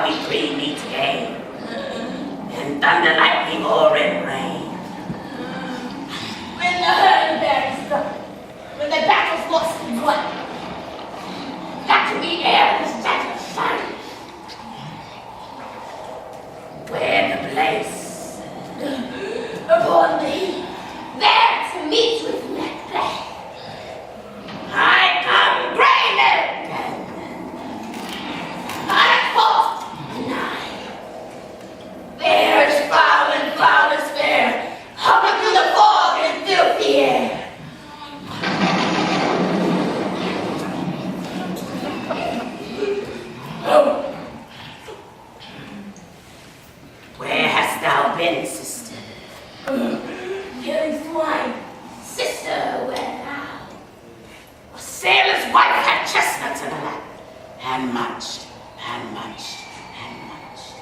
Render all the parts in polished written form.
we three meet again, in thunder, lightning, or in rain. When the herd bears done, when the battle's lost and won, that we air the shattered sun. Where the place? Upon me, there to meet with Macbeth. I come greater. I fought nigh. There's foul and foulest fair, hovering through the fog and filthy air. Oh. Where hast thou been, sister? Killing swine, sister, where thou? A sailor's wife had chestnuts in her lap, and munched, and munched, and munched.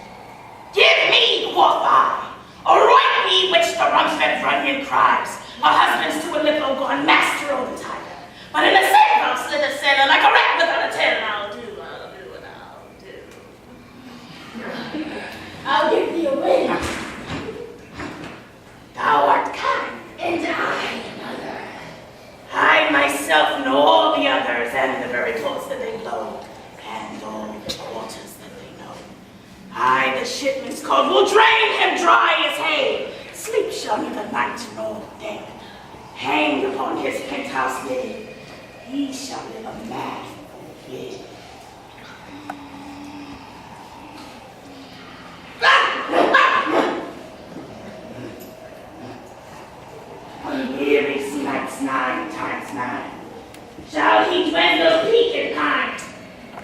Give me, quoth I, a right me which the rump-fed runion cries, a husband's to a little gone master of the tiger. But in the same I'll slit a sailor like a rat without a tail, and I'll do, and I'll do. I'll give thee a ring. Thou art kind, And I another. I myself know all the others, and the very clothes that they blow, and all the quarters that they know. I, the shipman's code, will drain him dry as hay. Sleep shall neither night nor day. Hanged upon his penthouse lid, he shall live a man hid. Here he smites 9 times 9. Shall he dwindle, peak, and pine?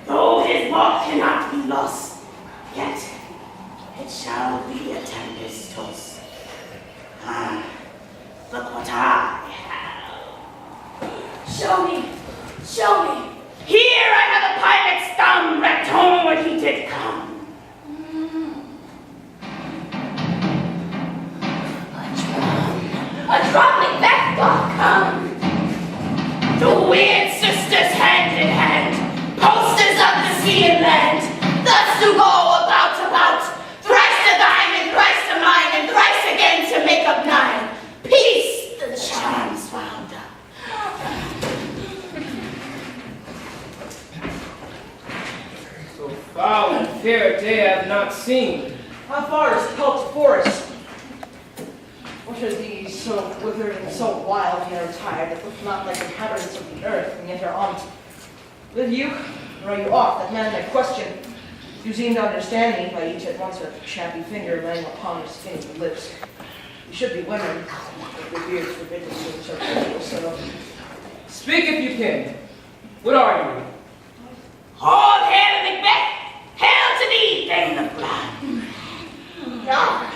Though his walk cannot be lost, yet it shall be a tempest tossed. Ah, look what I have. Show me, show me. Here I have a pilot's thumb wrecked homeward he did come. A drum Macbeth doth come. The weird sisters hand in hand, posters of the sea and land, thus to go about, thrice to thine and thrice to mine, and thrice again to make up 9. Peace, the charms wound up. So foul and fair a day I have not seen. How far is Pelt's forest? What are these so withered and so wild and retired that look not like inhabitants of the earth, and yet are on't? Live you, or are you off? That man may question. You seem to understand me by each at once a chappy finger laying upon his skinny lips. You should be women, but your beards forbid to seem so pretty, so. Speak if you can. What are you? All hail to Macbeth! Hail to thee, Thane of blood! No.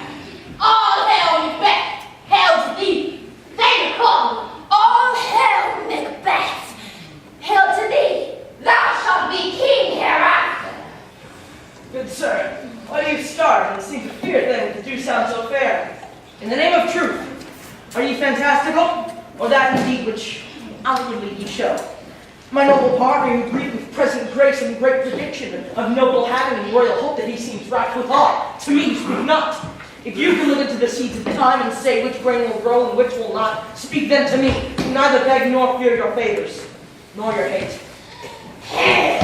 All hail Macbeth. Hail to thee. Thane of Cornwall. All hail Macbeth. Hail to thee. Thou shalt be king hereafter. Good sir, why do you start and seem to fear things that do sound so fair? In the name of truth, are ye fantastical, or that indeed which outwardly ye show? My noble partner you greet with present grace and great prediction of noble having and royal hope that he seems rapt withal. To me speak not. If you can look into the seeds of time and say which grain will grow and which will not, speak then to me, who neither beg nor fear your favors, nor your hate. Hail.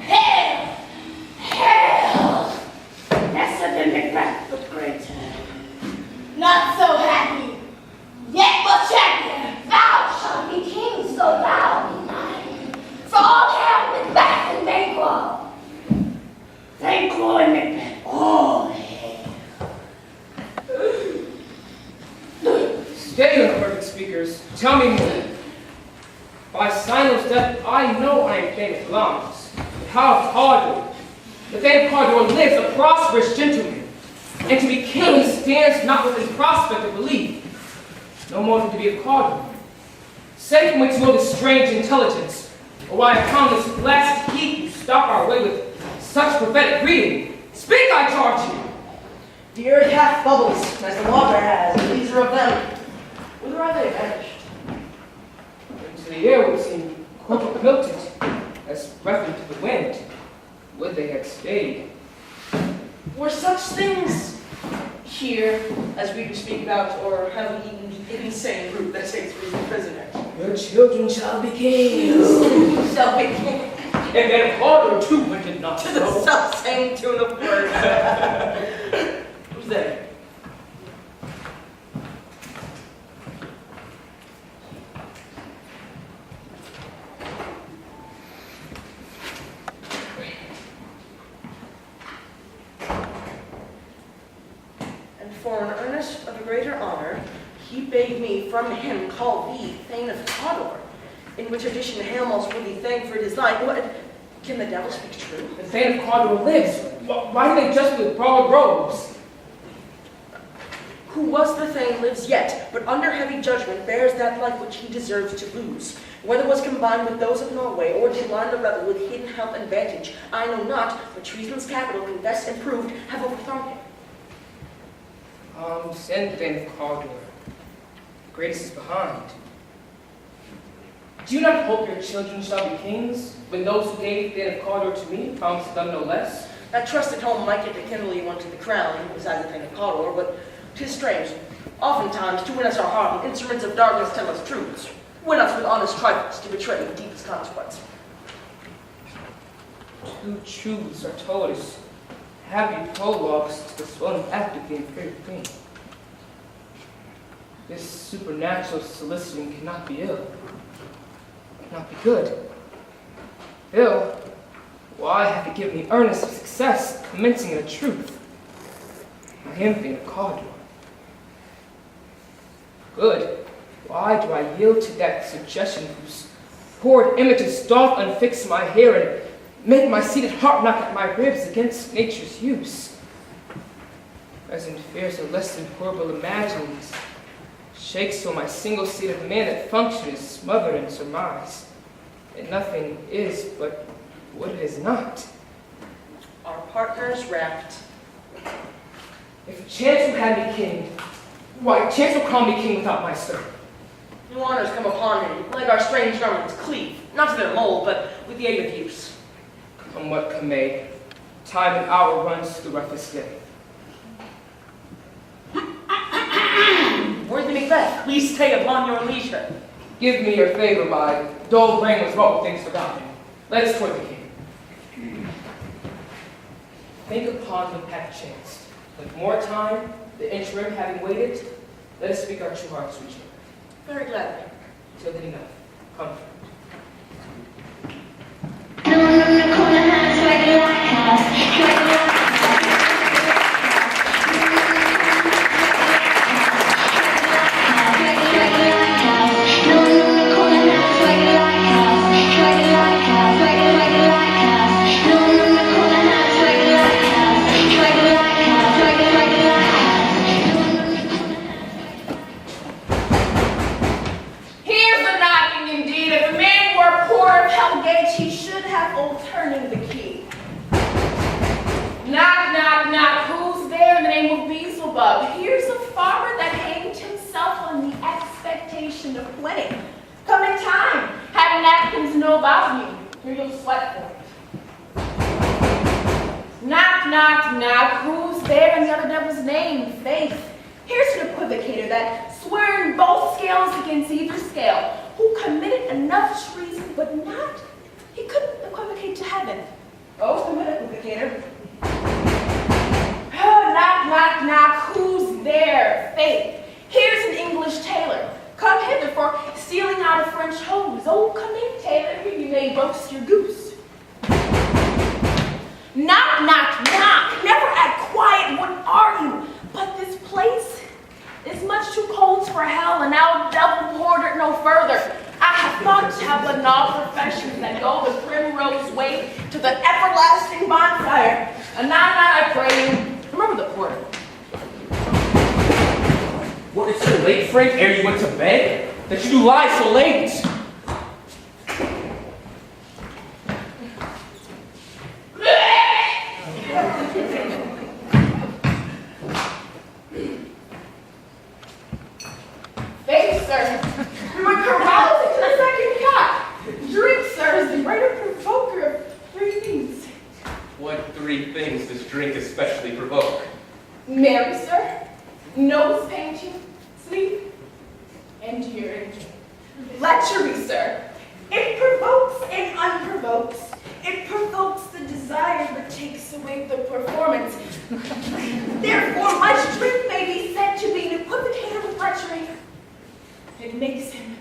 Hail. Hail. Lesser than Macbeth, but greater. Not so happy, yet much happier. Thou shalt be king, so thou be mine. For all hail Macbeth and Banquo. Banquo and Macbeth, all hail. Stay, you perfect speakers. Tell me more. By Signal's death, I know I am Thane of Glamis. But how of Cawdor? The Thane of Cawdor lives a prosperous gentleman, and to be king he stands not within prospect of belief, no more than to be a Cawdor. Say from which know this strange intelligence, or why upon this blasted heath you stop our way with such prophetic greeting. Speak, I charge you! The earth hath bubbles, as the water has, and these are of them. Whither are they vanished? Into the air would seem quadrupilted, as breath into the wind. Would they had here as we do speak about, or have we eaten the insane root that Shakespeare is a prisoner? Your children shall be kings. You shall be king. And then harder too, but did not To the so. self-same tune of words. Who's there? And for an earnest of a greater honor, he bade me from him call thee Thane of Cawdor, in which addition hail most worthy Thane for his life. What? Can the devil speak true? The Thane of Cawdor lives. Why do they just with broad robes? Who was the Thane lives yet, but under heavy judgment bears that life which he deserves to lose. Whether was combined with those of Norway, or did line the rebel with hidden help and vantage, I know not, but treason's capital, confessed and proved, have overthrown him. Send the Thane of Cawdor. Greatest is behind. Do you not hope your children shall be kings, when those who gave the Thane of Cawdor to me promised them no less? That trusted home might get to kindle you unto the crown, besides the Thane of Cawdor, but 'tis strange. Oftentimes, to win us our heart, the instruments of darkness tell us truths. Win us with honest trifles, to betray the deepest consequence. Two truths are told as happy prologues to the swelling act of the inferior queen. This supernatural soliciting cannot be ill, cannot be good. Ill? Why have it given me earnest of success, commencing in the truth? I am Thane of Cawdor. Good. Why do I yield to that suggestion whose horrid images doth unfix my hair and make my seated heart knock at my ribs against nature's use? Present fears are less than horrible imaginings. Shakes so my single-seated man that function is smothered in surmise, and nothing is but what it is not. Our partners wrapped. If chance will have me king, why, chance will crown me king without my stir. New honors come upon him, like our strange garments cleave, not to their mold, but with the aid of use. Come what come may, time and hour runs to the roughest day. Worthy Macbeth, please stay upon your leisure. Give me your favor, my dull brain was wrought with things forgotten. Let us toward the king. Think upon what hath chanced. With more time, the interim having waited, let us speak our true hearts to each other. Very gladly. Till then enough. Come. Lechery, sir. It provokes and unprovokes. It provokes the desire but takes away the performance. Therefore, much drink may be said to be an equivocator with lechery. It makes him,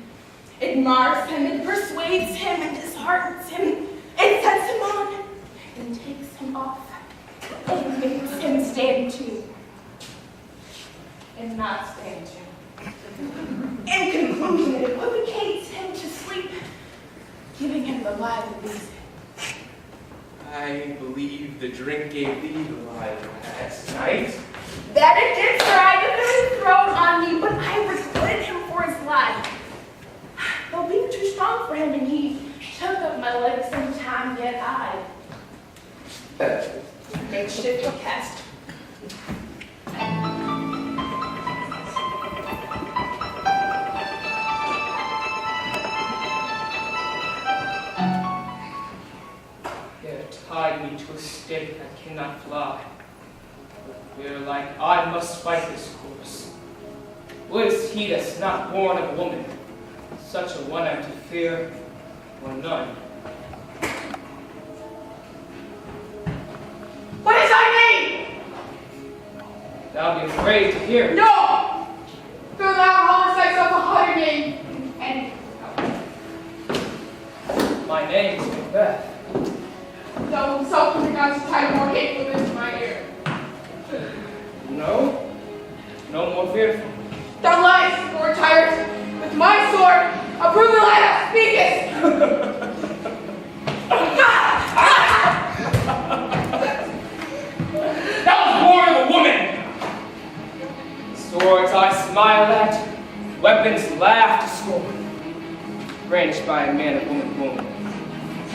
it mars him, it persuades him, and disheartens him. It sets him on and takes him off. It makes him stand to and not stand to. In conclusion, it equivocates him to sleep, giving him the lie that leads him. I believe the drink gave thee the lie last night. That it did, sir. I knew it was thrown on me, but I requited him for his lie. Though being too strong for him, and he took up my leg sometime, yet I made shift to cast. Tied me to a stake that cannot fly. Fear like I must fight this course. What is he that's not born of a woman? Such a one I'm to fear, or none. What is thy name? Thou be afraid to hear. No! Do thou call thyself a higher name, and My name is Macbeth. thou himself can pronounce the title more hateful than my ear. No more fearful. Thou liest, Lord Tyrant, with my sword, approve the lie thou speakest! Thou was born of a woman! Swords I smile at, weapons laugh to scorn. Brandished by a man of woman.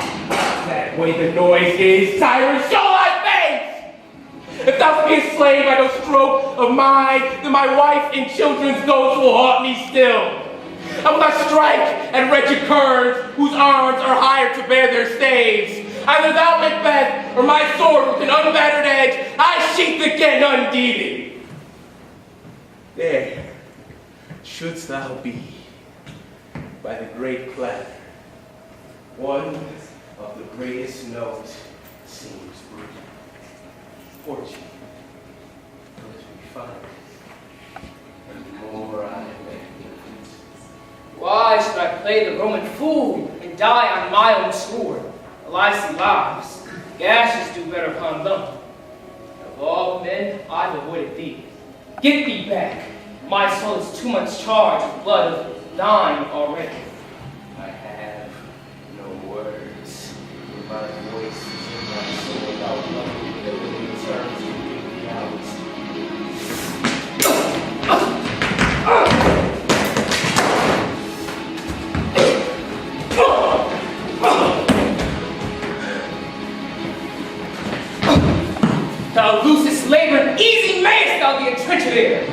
That way the noise is, tyrant, show thy face! If thou be a slave by no stroke of mine, then my wife and children's ghosts will haunt me still. I will not strike at wretched curds whose arms are hired to bear their staves. Either thou, Macbeth, or my sword with an unbattered edge, I sheath again undeeded. There shouldst thou be, by the great clatter. One of the greatest notes seems brief. Fortune, as we find it, and the more I make. Why should I play the Roman fool and die on my own sword? Elias lives, gashes do better upon them. Of all men, I've avoided thee. Get thee back. My soul is too much charged with blood of thine already. I have no words. My voice is in my soul without loving ability turns to reality. Thou loosest labor, easy mayest thou be entrenched there.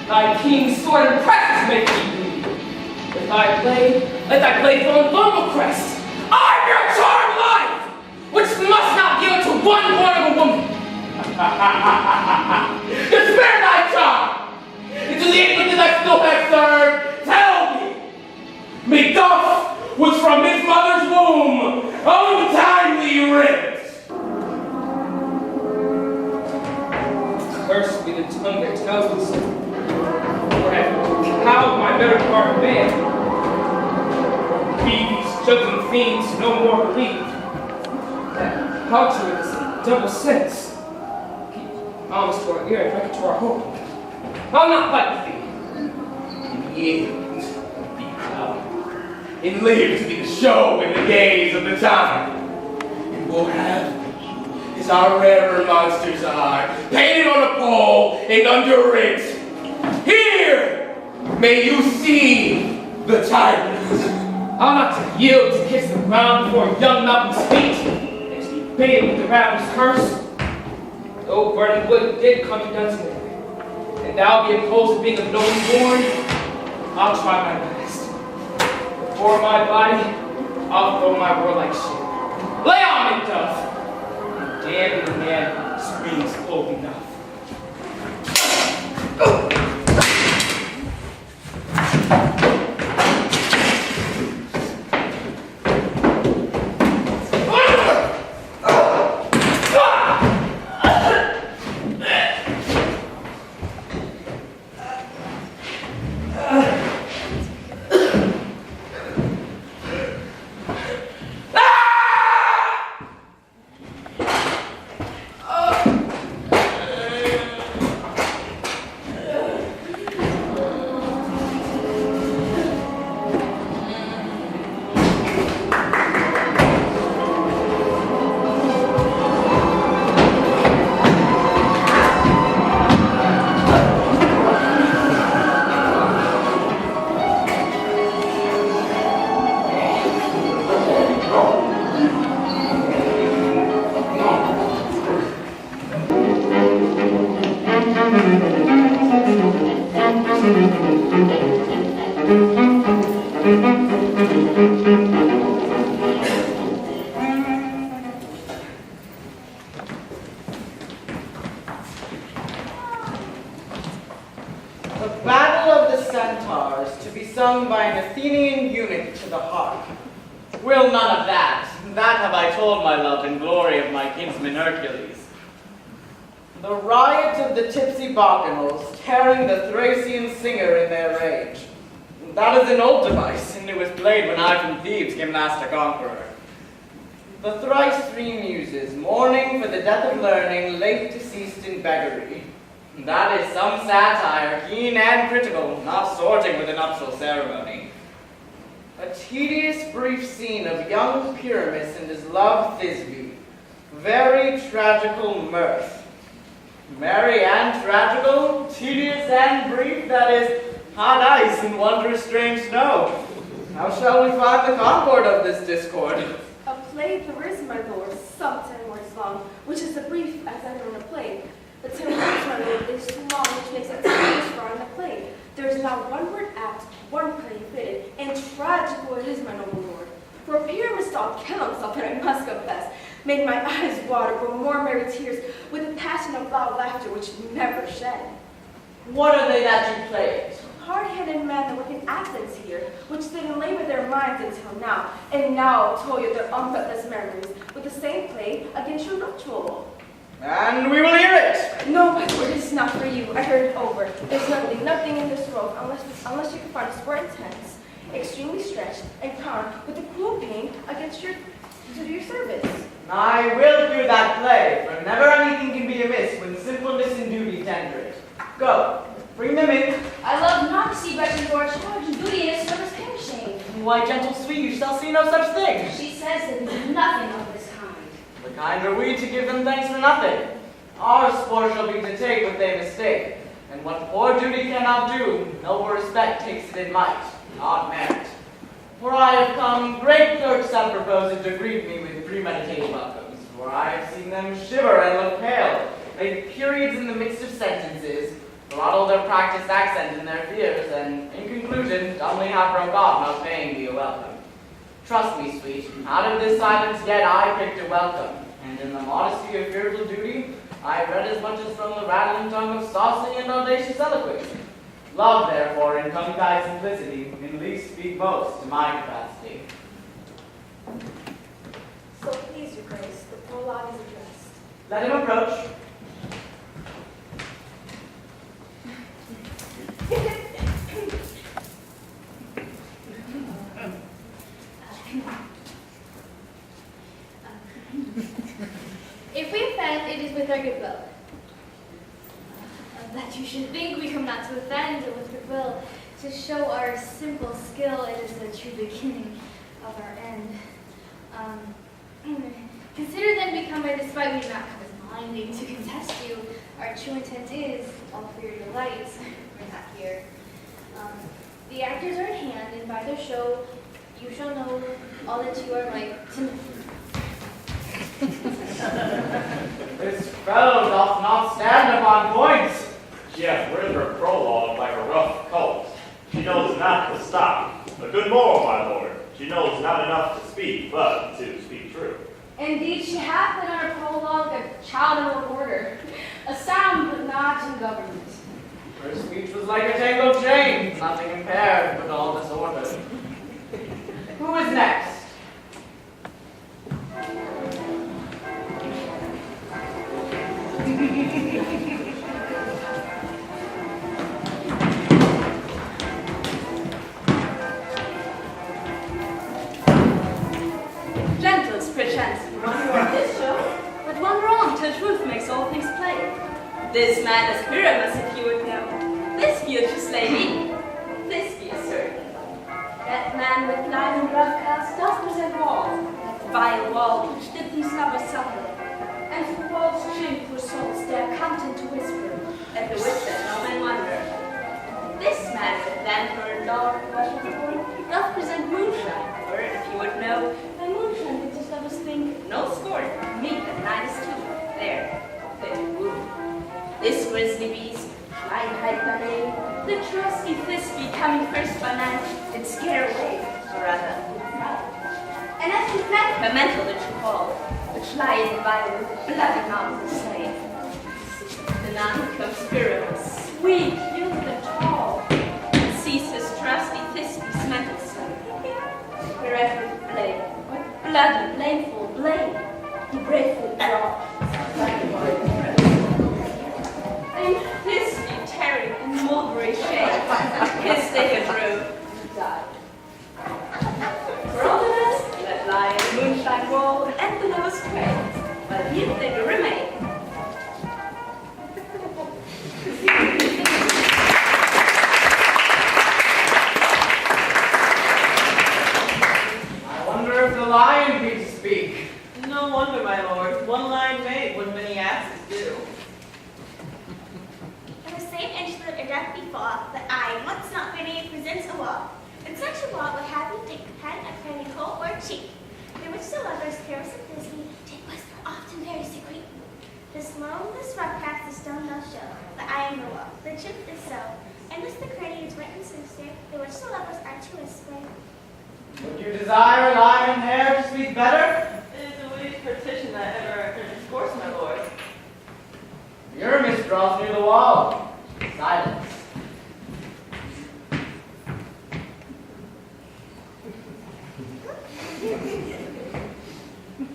Thy king's sword impresses make thee bleed. If I play, let thy blade fall in local crest. I'm your charmed life, which must not yield to one born of a woman. Despair thy charm, and to the iniquities I still have served, tell me, Macduff was from his mother's womb, untimely ripped. Cursed be the tongue that tells me so. For how my better part of man, these juggling fiends no more believe that culture is a double sense. Keep alms to our ear and drink it to our hope. I'll not fight with thee. In yield, be proud, and live to be the show and the gaze of the time. And we'll have as our rarer monsters are, painted on a pole and under it. Here may you see the tyrant. I'll not yield to kiss the ground before young Malcolm's feet, and to be baited with the rabbit's curse. Though burning wood did come to Dunsmere, and thou be opposed to being of noble born, I'll try my best. Before my body, I'll throw my warlike shit. Lay on, Macduff! Damn the man screams old enough. The Battle of the Centaurs, to be sung by an Athenian eunuch to the harp. Will none of that. That have I told my love in glory of my kinsman Hercules. The riot of the tipsy bacchanals, tearing the Thracian singer in their rage. That is an old device, and it was played when I from Thebes came last a conqueror. The thrice three muses, mourning for the death of learning, late deceased in beggary. That is some satire, keen and critical, not sorting with a nuptial ceremony. A tedious brief scene of young Pyramus and his love Thisbe. Very tragical mirth. Merry and tragical, tedious and brief, that is hot ice and wondrous strange snow. How shall we find the concord of this discord? A play there is, my lord, some 10 words long, which is as brief as ever in a play. The 10 words, my lord, is too long, which makes it 10 words for in the play. There is not one word apt, one play fitted, and tragical it is, my noble lord. For Pyramus doth kill himself, and I must confess, made my eyes water for more merry tears, with a passion of loud laughter which never shed. What are they that you played? Hard-headed men that work in Athens here, which did labor their minds until now, and now toil you their unthoughtless memories, with the same play against your nuptial. And we will hear it. No, my lord, it is not for you. I heard it over. There's nothing in this world, unless you can find a sport intense, extremely stretched, and crowned with a cruel pain against your service. I will hear that play, for never anything can be amiss when sinfulness and duty tender it. Go, bring them in. I love not to see wretched Lord charge and duty in his service perishing. Why, gentle sweet, you shall see no such thing. She says that we do nothing of this kind. The kind are we to give them thanks for nothing. Our sport shall be to take what they mistake, and what poor duty cannot do, noble respect takes it in might, not merit. For I have come, great clerks have proposed to greet me with premeditated welcomes, for I have seen them shiver and look pale, make periods in the midst of sentences, throttle their practiced accent in their fears, and, in conclusion, dumbly have broke off, not paying me a welcome. Trust me, sweet, out of this silence yet I picked a welcome, and in the modesty of fearful duty, I have read as much as from the rattling tongue of saucy and audacious eloquence. Love, therefore, in tongue-tied simplicity, in least speak most to my capacity. So please, your grace, the prologue is addressed. Let him approach. If we offend, it is with our good will. That you should think we come not to offend, but with good will, to show our simple skill, it is the true beginning of our end. Consider then become by despite we do not come as minding to contest you. Our true intent is, all for your delight, we're not here. The actors are at hand, and by their show, you shall know all that you are like to know. This fellow doth not stand upon points. She hath written her prologue like a rough colt. She knows not to stop. A good moral, my lord. She knows not enough to speak, but to speak true. Indeed, she hath been on her prologue a child of her order, a sound but not in government. Her speech was like a tangled chain, nothing impaired, but all disordered. Who is next? Gentles, perchance, you wonder at this show, but wonder on till truth makes all things plain. This man is Pyramus, if you would know. This be to slay me. This be a certain. That man with line and rough cast doth present wall, that vile wall which did these lovers suffer. And who false shameful souls dare content to whisper, and bewitch that no man wonder. This man with lantern and dark rush of horn doth present moonshine, for if you would know, by moonshine did his lovers think, no scorn, meet that night is too. There, they woo. This grizzly beast, blind hide by name, the trusty Thisbe coming first by night, did scare away. her mental that you call, which lies in violent, bloody mountains slain. The non-conspirator, sweet, youth, and tall, ceases trusty Thisbe's mental son. Wherever blade, with bloody, blameful blade, he bravely draws. And Thisbe, tearing in mulberry shade, his stick drew, died. For all of us, let lie in the moonshine roll and the lowest grave, while yet they do remain. I wonder if the lion can speak. No wonder, my lord. One line made what many asses do. In the same instrument a death befall, that I, once not pretty, presents a wall. And such a wall would have you think, had a cranny cold or cheek, in which the lovers, careless and busy, did whisper often very secret. This loam, this rough cast, the stone doth show, that I am the wall. The truth is so. And this the cranny is wet and sinister, in which the lovers are to whisper. Would you desire lion hair to speak better? It is a witty petition that ever discourse, my lord. Uranus draws near the wall. Silence.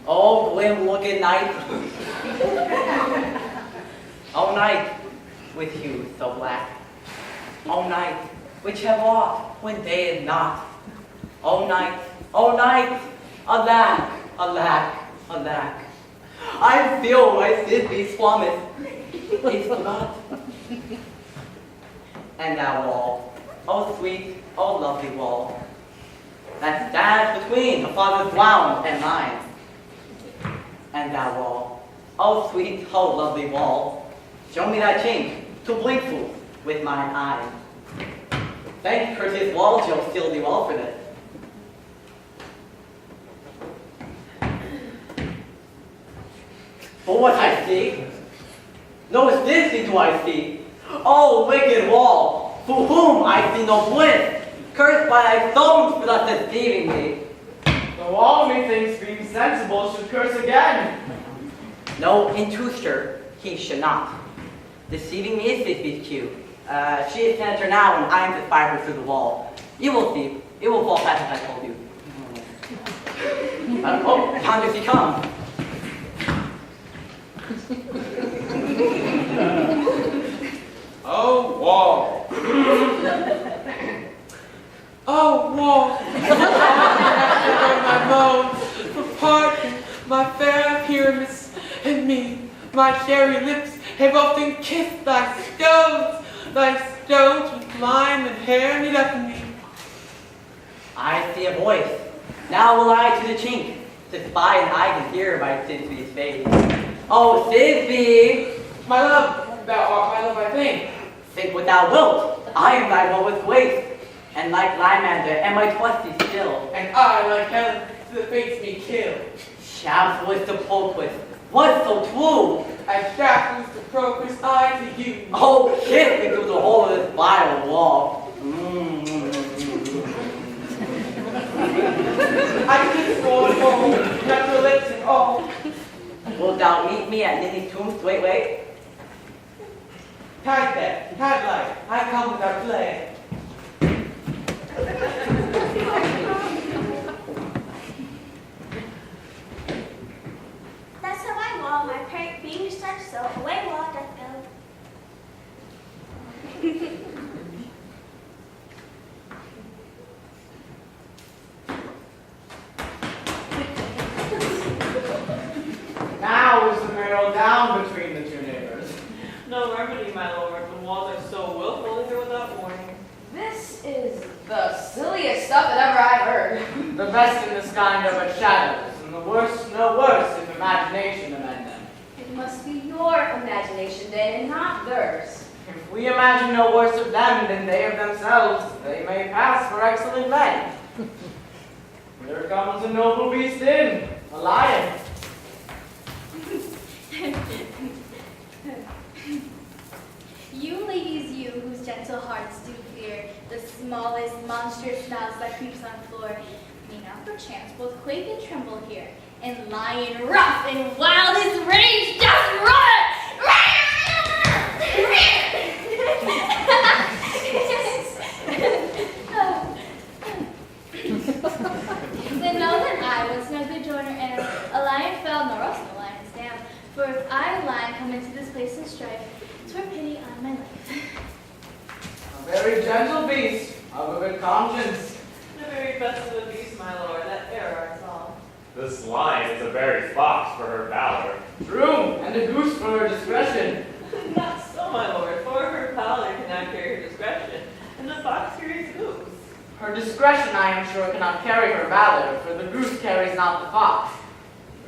Oh, glim-looking night. Oh, night, with hue so black. Oh, night, which have walked when day is not. Oh, night, alack, alack, alack. I feel my Thisbe swammeth. It's forgot. And that wall, oh sweet, oh lovely wall, that stands between the father's ground and mine. And that wall, oh sweet, oh lovely wall, show me that chink to blink through with mine eye. Thank courteous wall shall still do well for this. For what I see, no Thisbe do I see. Oh wicked wall, for whom I see no bliss, cursed by thy stones for thus deceiving me. The wall, methinks, being sensible, should curse again. No, in truth, sir, he should not. Deceiving me is Thisbe's cue. She is senator now, and I am to fire her through the wall. You will see. It will fall fast as I told you. Oh, yonder she comes. Oh, wall. Oh, wall. My moans, for pardon, my fair appearance, and me, my cherry lips, have often kissed thy stones with lime and hair knit up in me. I see a voice. Now will I to the chink, to spy and I can hear by Thisbe's face. Oh, Thisbe! My love, thou art my love, I think. Think what thou wilt. I am thy lowest waist, and like Lymander am my trusty still. And I, like Helen, to the fates me kill. Shafts was the pulpit. What's so true? As shaft was the progress I to you. Oh, kiss me through the hole of this vile wall. I kiss all and all, not your lips and all. Wilt thou meet me at Ninny's tomb straightway? Tide there, tide light, I come without delay. That's how I wall, my parent being such so, away wall doth go. Now is the marrow down between the two neighbors. No remedy, my lord, when walls are so willful either without warning. This is the silliest stuff that ever I've heard. The best in this kind are but shadows, and the worst no worse if imagination amend them. It must be your imagination then, and not theirs. If we imagine no worse of them than they of themselves, they may pass for excellent men. Here comes a noble beast in, a lion. You ladies, you whose gentle hearts do fear the smallest monstrous mouse that creeps on floor, me now. perchance both quake and tremble here, and lion rough and wild his rage doth run. Then know that I was no good joiner, and a lion fell, nor else no lion's dam. For if I, lion, come into this place and strife, 'twere pity on my life. A very gentle beast, of a good conscience. The very best of the beasts, my lord, that e'er I saw. This lion is a very fox for her valor. True, and a goose for her discretion. Not so, my lord, for her valor cannot carry her discretion, and the fox carries goose. Her discretion, I am sure, cannot carry her valor, for the goose carries not the fox.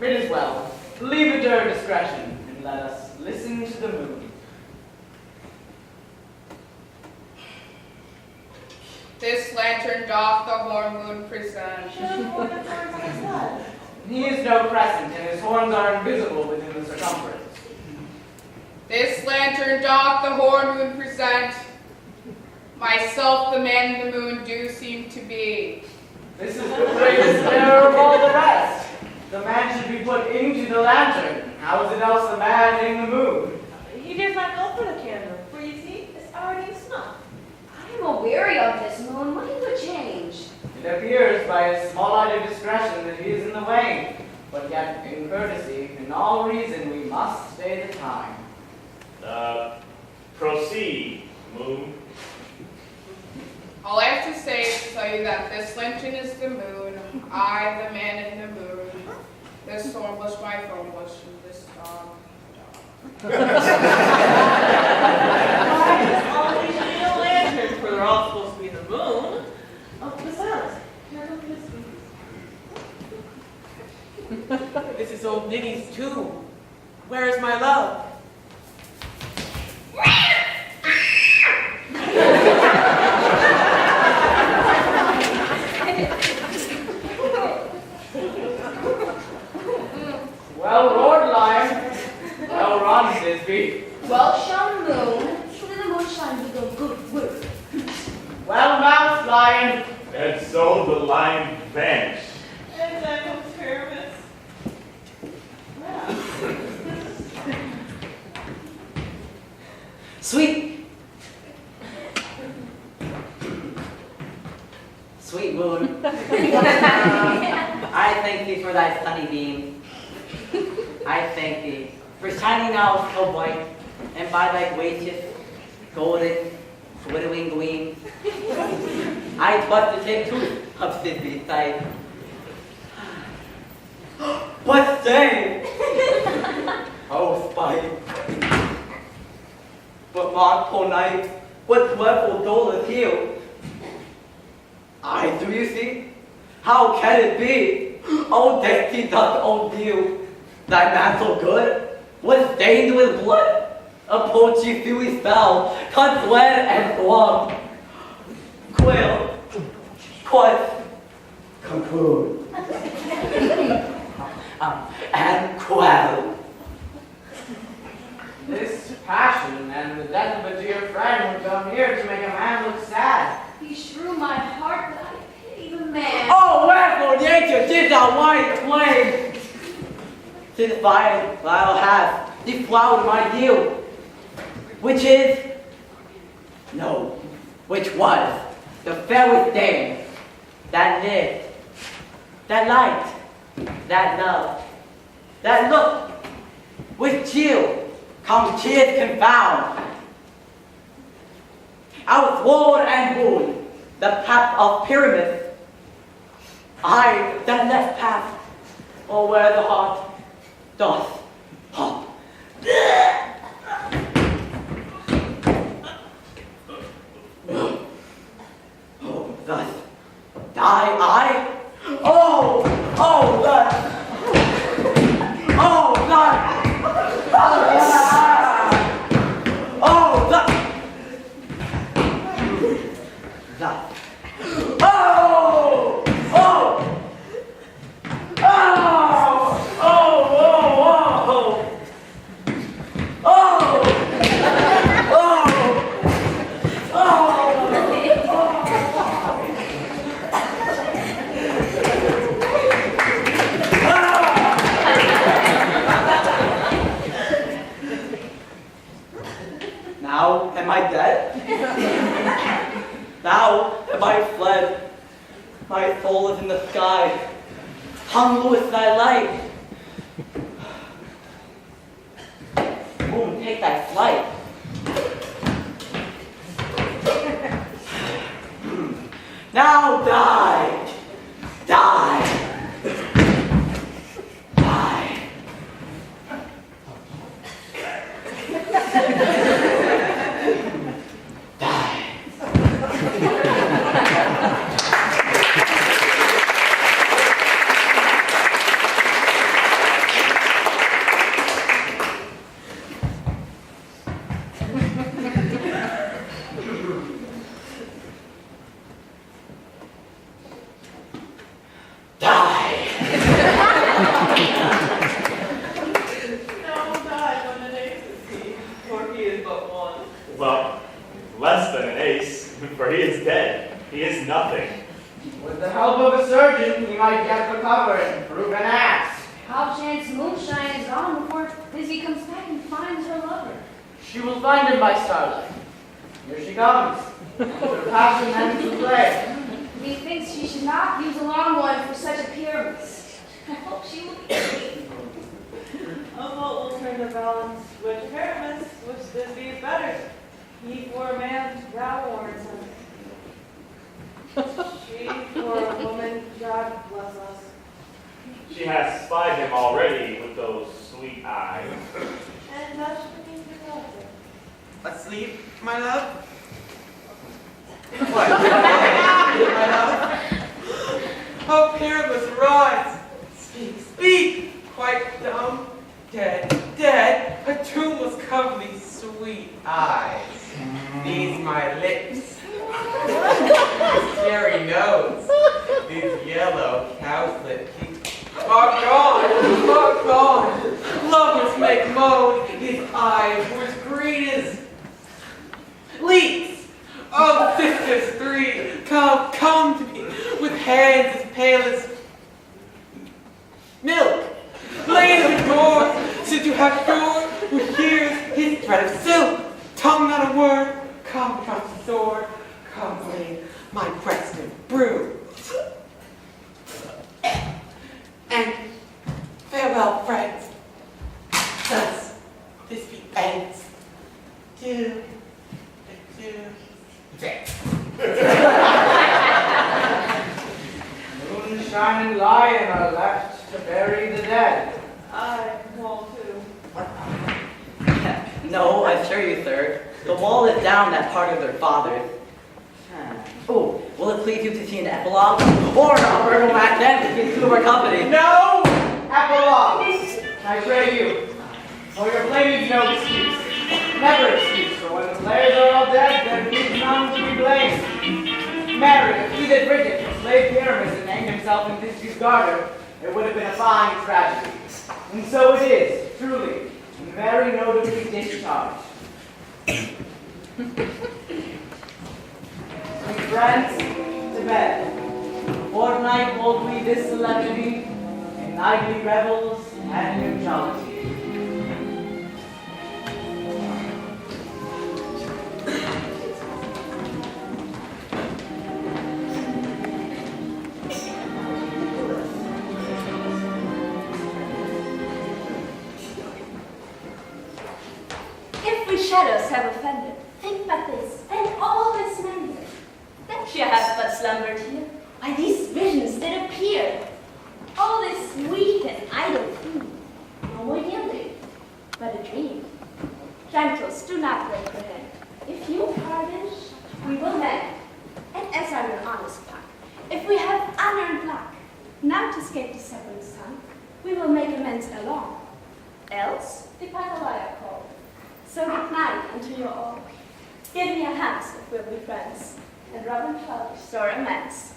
It is well. Leave it to her discretion, and let us listen to the moon. This lantern doth the horn moon present. He is no crescent, and his horns are invisible within the circumference. This lantern doth the horn moon present. Myself the man in the moon do seem to be. This is the greatest error of all the rest. The man should be put into the lantern. How is it else the man in the moon? He dares not go for the candle, for you see, it's already snuffed. I am aweary of this moon. What is the change? It appears by his small-eyed discretion that he is in the way, but yet in courtesy, in all reason, we must stay the time. Proceed, moon. All I have to say is to tell you that this lantern is the moon, I the man in the moon, this thorn bush my thorn bush, and this dog. All these little lanterns, for they're all supposed to be the moon. Oh, besides, can I look at this? This is old Nitty's tomb. Where is my love? Well roared, lion. Well run, Thisbe. Well shone moon. Should the moonshine be go good work? Well mouthed, lion. And so the lion vanished. And then was Pyramus. Sweet moon, I thank thee for thy sunny beam. I thank thee for shining out so white, and by thy gracious, golden, glittering gleam. I but to take truth of Thisbe's sight. What say? Oh, spite. But mark, poor night, what dreadful doleth you? I do you see? How can it be? Oh, dainty doth old you. Thy mantle good was stained with blood. A poachy fury spell, cut lead and glove. Quail, quite, conclude. And quail. This passion and the death of a dear friend would come here to make a man look sad. He shrew my heart, but I pity the man. Oh, wherefore nature did thou white flame? Since by thou hast deflowered my yield, which is, no, which was the fairest dame that lived, that light, that love, that look, with chill, come tears confound. Outward and wound, the path of Pyramus, I that left path, or where the heart doth hop. Oh, thus die I. Oh, thus. Oh, thus. Oh, thus. Thus. sky, hung low with thy light. Moon, take thy flight. Now die, die, die. Well, less than an ace, for he is dead. He is nothing. With the help of a surgeon, we might yet recover and prove an ass. How chance Moonshine is gone before Lizzie comes back and finds her lover? She will find him by starlight. Here she comes. Her passion and to play. Methinks she should not use a long one for such appearance. I hope she will be Of what will turn the balance, which Paramus, which this be is better? He for a man, thou warns him. She for a woman, God bless us. She has spied him already with those sweet eyes. And thus she means to love him. Asleep, my love? What? My love? Oh, Pyramus, rise! Speak, speak! Quite dumb, dead, dead. A tomb was covered these sweet eyes. These my lips. This cherry nose. These yellow cowslip cheeks. Are gone. Lovers make moan. His eyes were as green as leeks. Oh, sisters three, come to me with hands as pale as milk. Lay in the door, since you have pure, who hears his thread of silk. Tongue not a word, come trust the sword, come lay my breast and brew. And farewell, friends. Thus this be ends. Adieu, adieu. Moonshine and Lion are left to bury the dead. I wall too. No, I assure you, sir. The wall is down that part of their fathers. Oh, will it please you to see an epilogue? Or I'll bring back then to get two of our company. No! Epilogue! I pray you. For your blame is no excuse. Never excuse, for when the players are all dead, there needs none to be blamed. Mary, if he that Bridget slayed Pyramus and hanged himself in Thisbe's garter, it would have been a fine tragedy. And so it is, truly, and very notably discharged. Sweet friends, to bed. Fortnight hold we this solemnity in nightly revels and in jollity. If we shadows have offended, think but this, and all this mended. That she has but slumbered here, why these visions did appear. All this weak and idle theme, no more yielding, but a dream. Gentles, do not reprehend. If you pardon, we will mend. And as I'm an honest puck, if we have unearned luck, not to escape the severing sun, we will make amends along. Else, the Patalaya call. So good night unto you all. Give me a hand if we'll be friends, and Robin shall restore amends.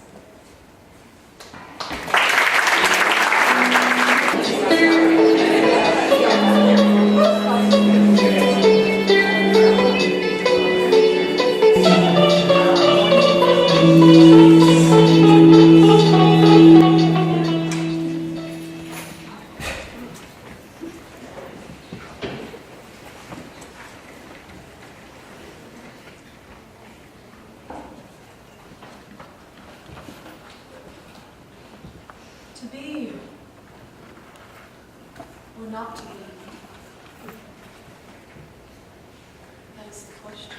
To be or not to be? That is the question.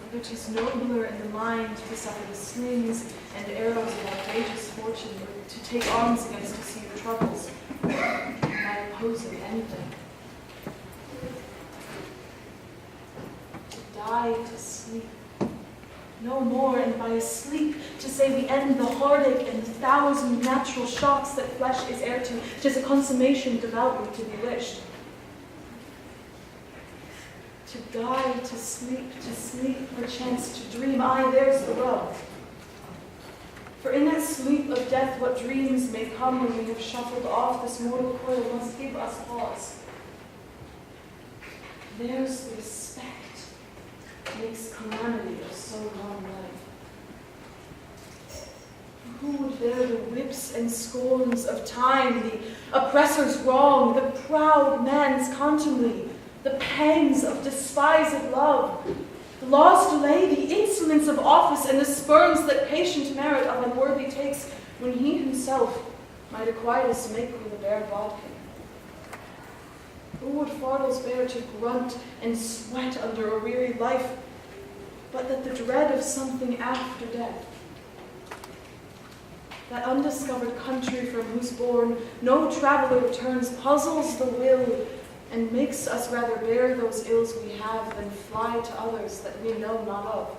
Whether 'tis nobler in the mind to suffer the slings and arrows of outrageous fortune, or to take arms against deceived troubles, by opposing anything. To die to sleep. No more, and by a sleep to say we end the heartache and the 1,000 natural shocks that flesh is heir to. 'Tis a consummation devoutly to be wished. To die, to sleep, perchance to dream. Aye, there's the rub. For in that sleep of death, what dreams may come when we have shuffled off this mortal coil must give us pause. There's the respect makes calamity of so long life. Who would bear the whips and scorns of time, the oppressor's wrong, the proud man's contumely, the pangs of despised love, the law's delay, the insolence of office, and the spurns that patient merit of unworthy takes, when he himself might a quietus make with a bare bodkin? Who would fardels bear to grunt and sweat under a weary life, but that the dread of something after death, that undiscovered country from whose bourne no traveler returns, puzzles the will and makes us rather bear those ills we have than fly to others that we know not of.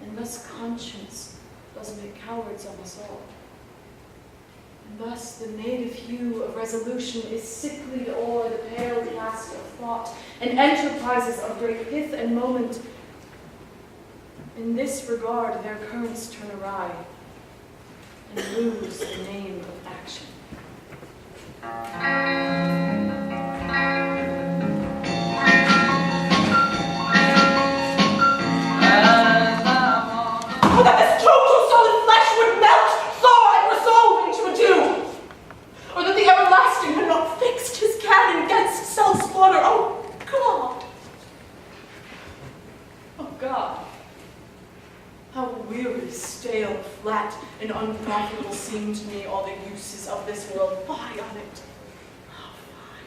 And thus conscience does make cowards of us all. And thus the native hue of resolution is sicklied o'er the pale cast of thought, and enterprises of great pith and moment. In this regard their currents turn awry, and lose the name of action. Oh, that this total solid flesh would melt, thaw, and resolve into a dew! Or that the everlasting had not fixed his cannon against self-slaughter. Oh, God! Oh, God! How weary, stale, flat, and unprofitable seem to me all the uses of this world. Fie on it! How fie!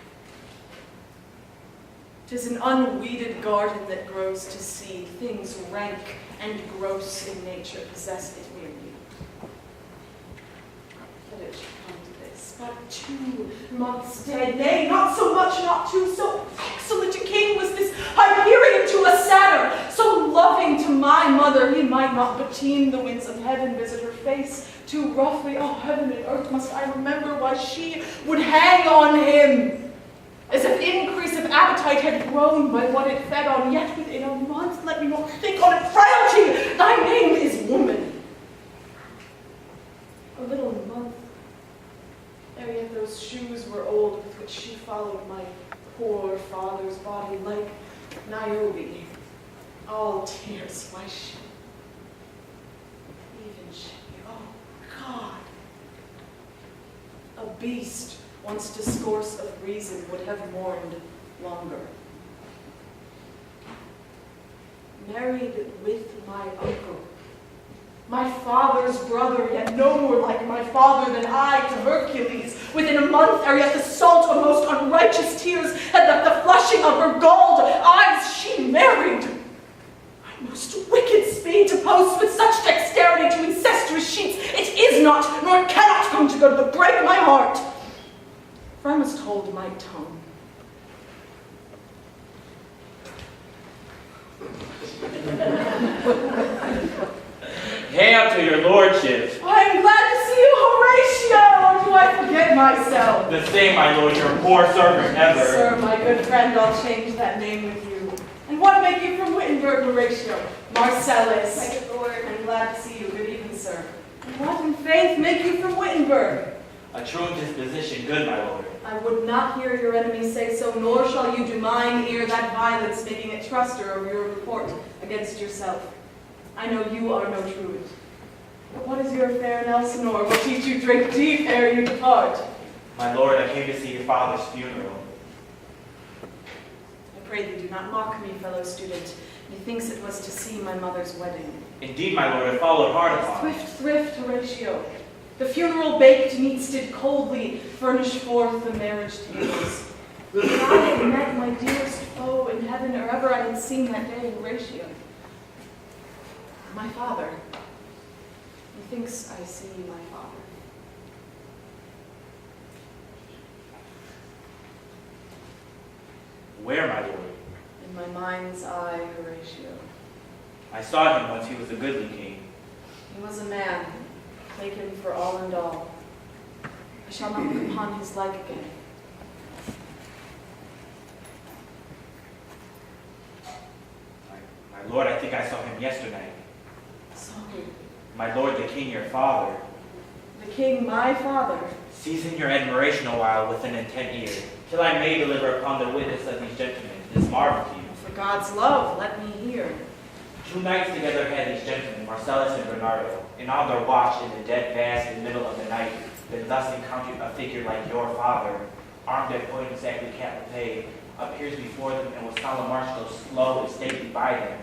'Tis an unweeded garden that grows to see things rank and gross in nature possess it merely. But it should come to this. But 2 months dead, nay, not so much, not 2, so excellent a king was this Hyperion to a satyr, so loving to my mother, he might not but teem the winds of heaven visit her face too roughly. Oh, heaven and earth, must I remember why she would hang on him, as if increase of appetite had grown by what it fed on, yet within a month, let me not think on it, frailty, thy name is woman. A little month, ere yet those shoes were old with which she followed my poor father's body like Niobe, all tears. Why she, even she, oh God, a beast once discourse of reason would have mourned longer. Married with my uncle, my father's brother, yet no more like my father than I to Hercules. Within a month, ere yet the salt of most unrighteous tears had left the flushing of her galled eyes, she married. My most wicked speed to post with such dexterity to incestuous sheets, it is not, nor cannot come to good, but break my heart. For I must hold my tongue. Hail to your lordship. I am glad to see you, Horatio, or do I forget myself? The same, my lord, your poor servant ever. Sir, my good friend, I'll change that name with you. And what make you from Wittenberg, Horatio? Marcellus. My good lord. I'm glad to see you. Good evening, sir. And what in faith make you from Wittenberg? A true disposition, good my lord. I would not hear your enemy say so, nor shall you do mine ere that violence, making it truster of your report against yourself. I know you are no truant. But what is your affair in Elsinore? Will teach you drink deep ere you depart. My lord, I came to see your father's funeral. I pray thee do not mock me, fellow student. Methinks it was to see my mother's wedding. Indeed, my lord, I followed hard upon. Swift thrift, Horatio. The funeral baked meats did coldly furnish forth the marriage tables. But I had met my dearest foe in heaven, or ever I had seen that day, Horatio. My father. Methinks I see my father. Where, my lord? In my mind's eye, Horatio. I saw him once. He was a goodly king. He was a man, taken for all and all. I shall not look upon his like again. My lord, I think I saw him yesterday. So, My lord, the king, your father, the king, my father, season your admiration a while with an intent ear, till I may deliver upon the witness of these gentlemen this marvel to you. for God's love, let me hear. 2 nights together had these gentlemen, Marcellus and Bernardo, and on their watch in the dead vast in the middle of the night, been thus encountered a figure like your father, armed at point exactly cap pay, appears before them, and with solemn march goes slow and stately by them.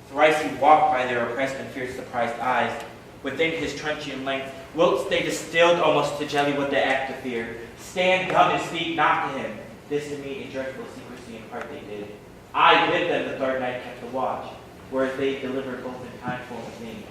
Thrice he walked by their oppressed and fierce surprised eyes, within his truncheon length, whilst they distilled almost to jelly with the act of fear. Stand dumb and speak not to him. This to me in dreadful secrecy in part they did. I with them the 3rd night kept the watch, whereas they delivered both in time full of me.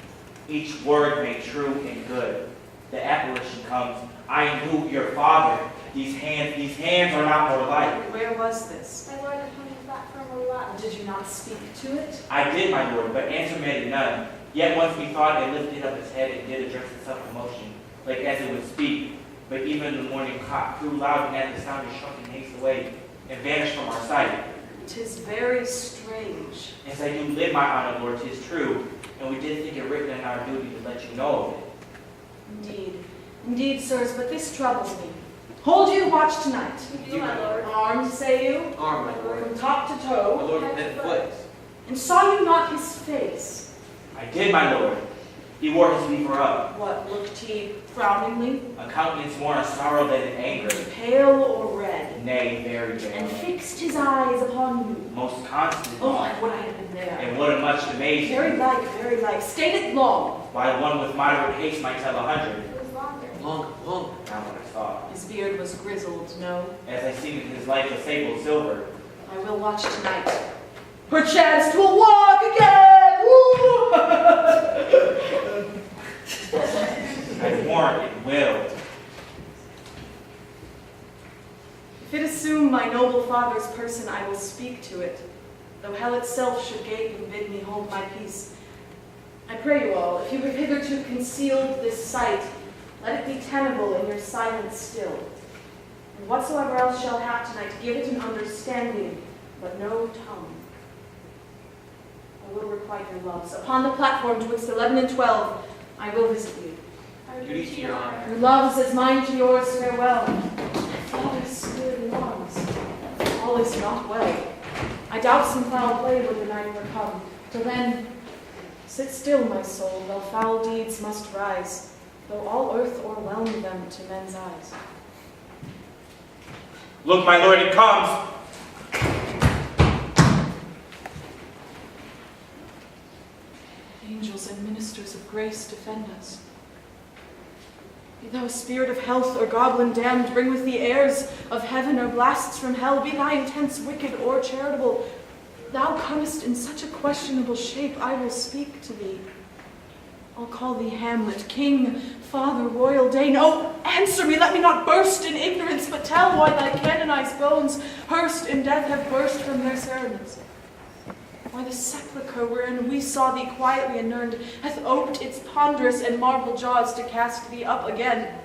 Each word made true and good. The apparition comes. I knew your father. These hands are not more like. Where was this? My lord, I'm coming back from a lot. Did you not speak to it? I did, my lord, but answer made it none. Yet once methought it lifted up its head and did address itself in motion, like as it would speak. But even the morning cock crew loud, and at the sound it shrunk in haste away, and vanished from our sight. 'Tis very strange. As I do live, my honored lord, 'tis true, and we did think it written in our duty to let you know of it. Indeed. Indeed, sirs, but this troubles me. Hold you watch tonight. You, my lord. Armed, say you? Arm, my lord. From top to My toe. lord, head and foot. And saw you not his face? I did, my lord. He wore his weaver up, What looked he frowningly? a countenance more of sorrow than in anger. Pale or red? Nay, very And pale. fixed his eyes upon you. Most constant. Oh, I would I had been there. And what a much amazing. Very like, very like. Stayed it long. Why one with moderate haste might tell 100. It was longer. Long. Not what I saw. His beard was grizzled, no. As I seen in his life of sable silver. I will watch tonight. Perchance 'twill walk again! Woo! I warrant it will. If it assume my noble father's person, I will speak to it, though hell itself should gape and bid me hold my peace. I pray you all, if you have hitherto concealed this sight, let it be tenable in your silence still. And whatsoever else shall hap tonight, give it an understanding, but no tongue. I will requite your loves. Upon the platform twixt 11 and 12, I will visit you. Duty to your honor. Your loves as mine to yours, farewell. Father stood in arms. All is not well. I doubt some foul play would the night overcome. Till then, sit still, my soul, though foul deeds must rise, though all earth o'erwhelm them to men's eyes. Look, my lord, it comes. Angels and ministers of grace defend us. Be thou a spirit of health or goblin damned, bring with thee airs of heaven or blasts from hell, be thy intents wicked or charitable. Thou comest in such a questionable shape, I will speak to thee. I'll call thee Hamlet, king, father, royal Dane. Oh, answer me, let me not burst in ignorance, but tell why thy canonized bones, hearsed in death, have burst from their cerements. Why the sepulchre wherein we saw thee quietly inurned hath oped its ponderous and marble jaws to cast thee up again.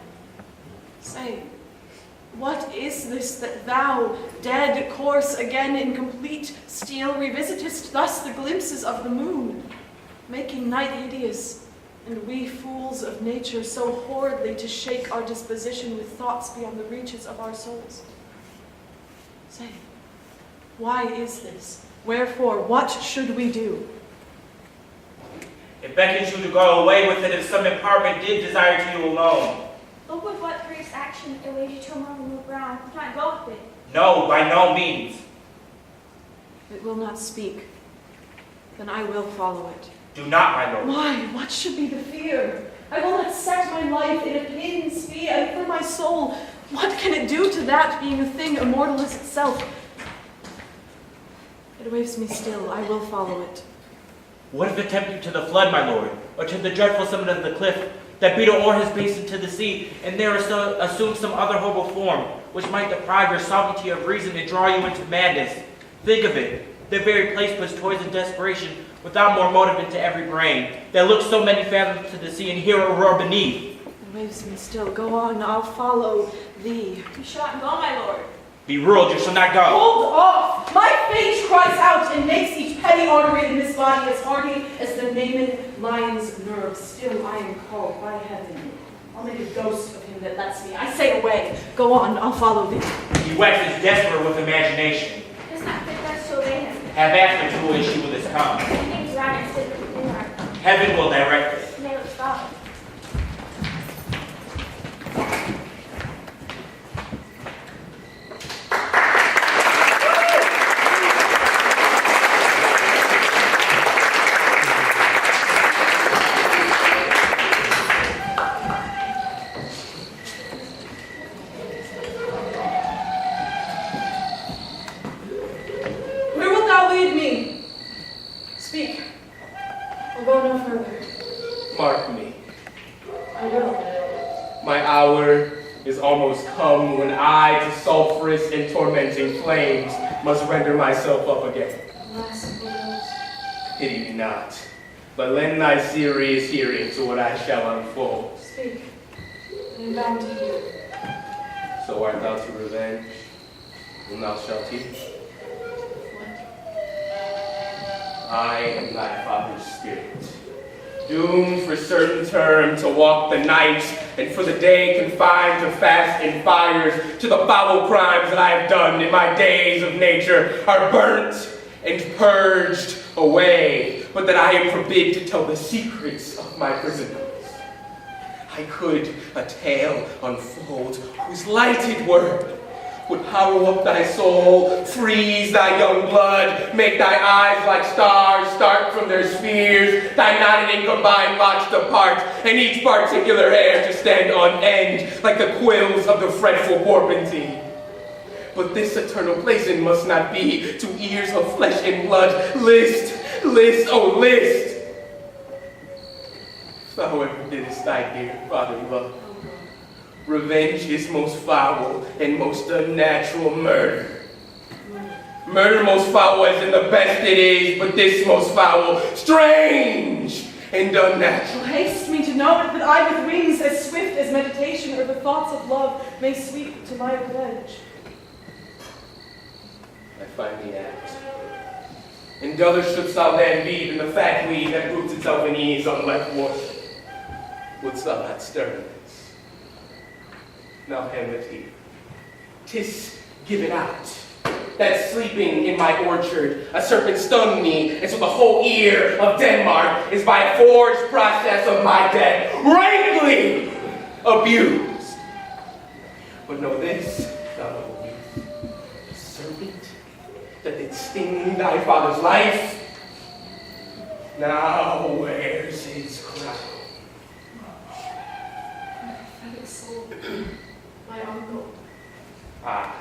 Say, what is this that thou, dead corse, again in complete steel revisitest thus the glimpses of the moon, making night hideous, and we fools of nature so horridly to shake our disposition with thoughts beyond the reaches of our souls? Say, why is this? Wherefore, what should we do? It beckons you to go away with it if some empowerment did desire to you alone. Look with what grief's action it leads you to among the ground. You can't go with it. No, by no means. It will not speak. Then I will follow it. Do not, my lord. Why? What should be the fear? I will not set my life in a pin's fee, and for my soul, what can it do to that, being a thing immortal as itself? It waves me still. I will follow it. What if it tempt you to the flood, my lord, or to the dreadful summit of the cliff, that beat o'er his base into the sea, and there assume some other horrible form, which might deprive your sovereignty of reason and draw you into madness? Think of it. The very place puts toys and desperation without more motive into every brain, that looks so many fathoms to the sea and hear a roar beneath. It waves me still. Go on, I'll follow thee. You shall not go, my lord. Be ruled, you shall not go. Hold off! My fate cries out and makes each petty artery in this body as hardy as the Naaman lion's nerve. Still I am called by heaven. I'll make a ghost of him that lets me. I say away. Go on, I'll follow thee. He waxes desperate with imagination. Does not fit us to obey him. Have asked him to will issue with his tongue. He thinks right instead of the heart. Heaven will direct it. May let's follow. Where wilt thou lead me? Speak. I'll go no further. Mark me. I will. My hour is almost come when I, to sulphurous and tormenting flames, must render myself up again. Alas, Lord. Pity me not, but lend thy serious hearing to what I shall unfold. Speak. I am bound to hear. So art thou to revenge, and thou shalt teach. I am thy father's spirit, doomed for certain term to walk the night, and for the day confined to fast and fires, to the foul crimes that I have done in my days of nature are burnt and purged away, but that I am forbid to tell the secrets of my prisoners. I could a tale unfold whose lighted word would power up thy soul, freeze thy young blood, make thy eyes like stars start from their spheres, thy knotted and combined locks depart, and each particular hair to stand on end like the quills of the fretful porpentine. But this eternal blazon must not be to ears of flesh and blood. List, list, oh list! If thou ever didst thy dear father love, revenge is most foul and most unnatural murder. Murder most foul as in the best it is, but this most foul, strange and unnatural. Haste me to know it, that I with wings as swift as meditation or the thoughts of love may sweep to my revenge. I find thee apt. And other shouldst thou then be than the fat weed that roots itself in ease on left worship. Wouldst thou not stir this? Now enmity, 'tis given out, that sleeping in my orchard, a serpent stung me, and so the whole ear of Denmark is by a forced process of my death, rankly abused. But know this, thou noble youth, the serpent that did sting thy father's life, now wears his crown. Pathetic soul. My uncle. Aye,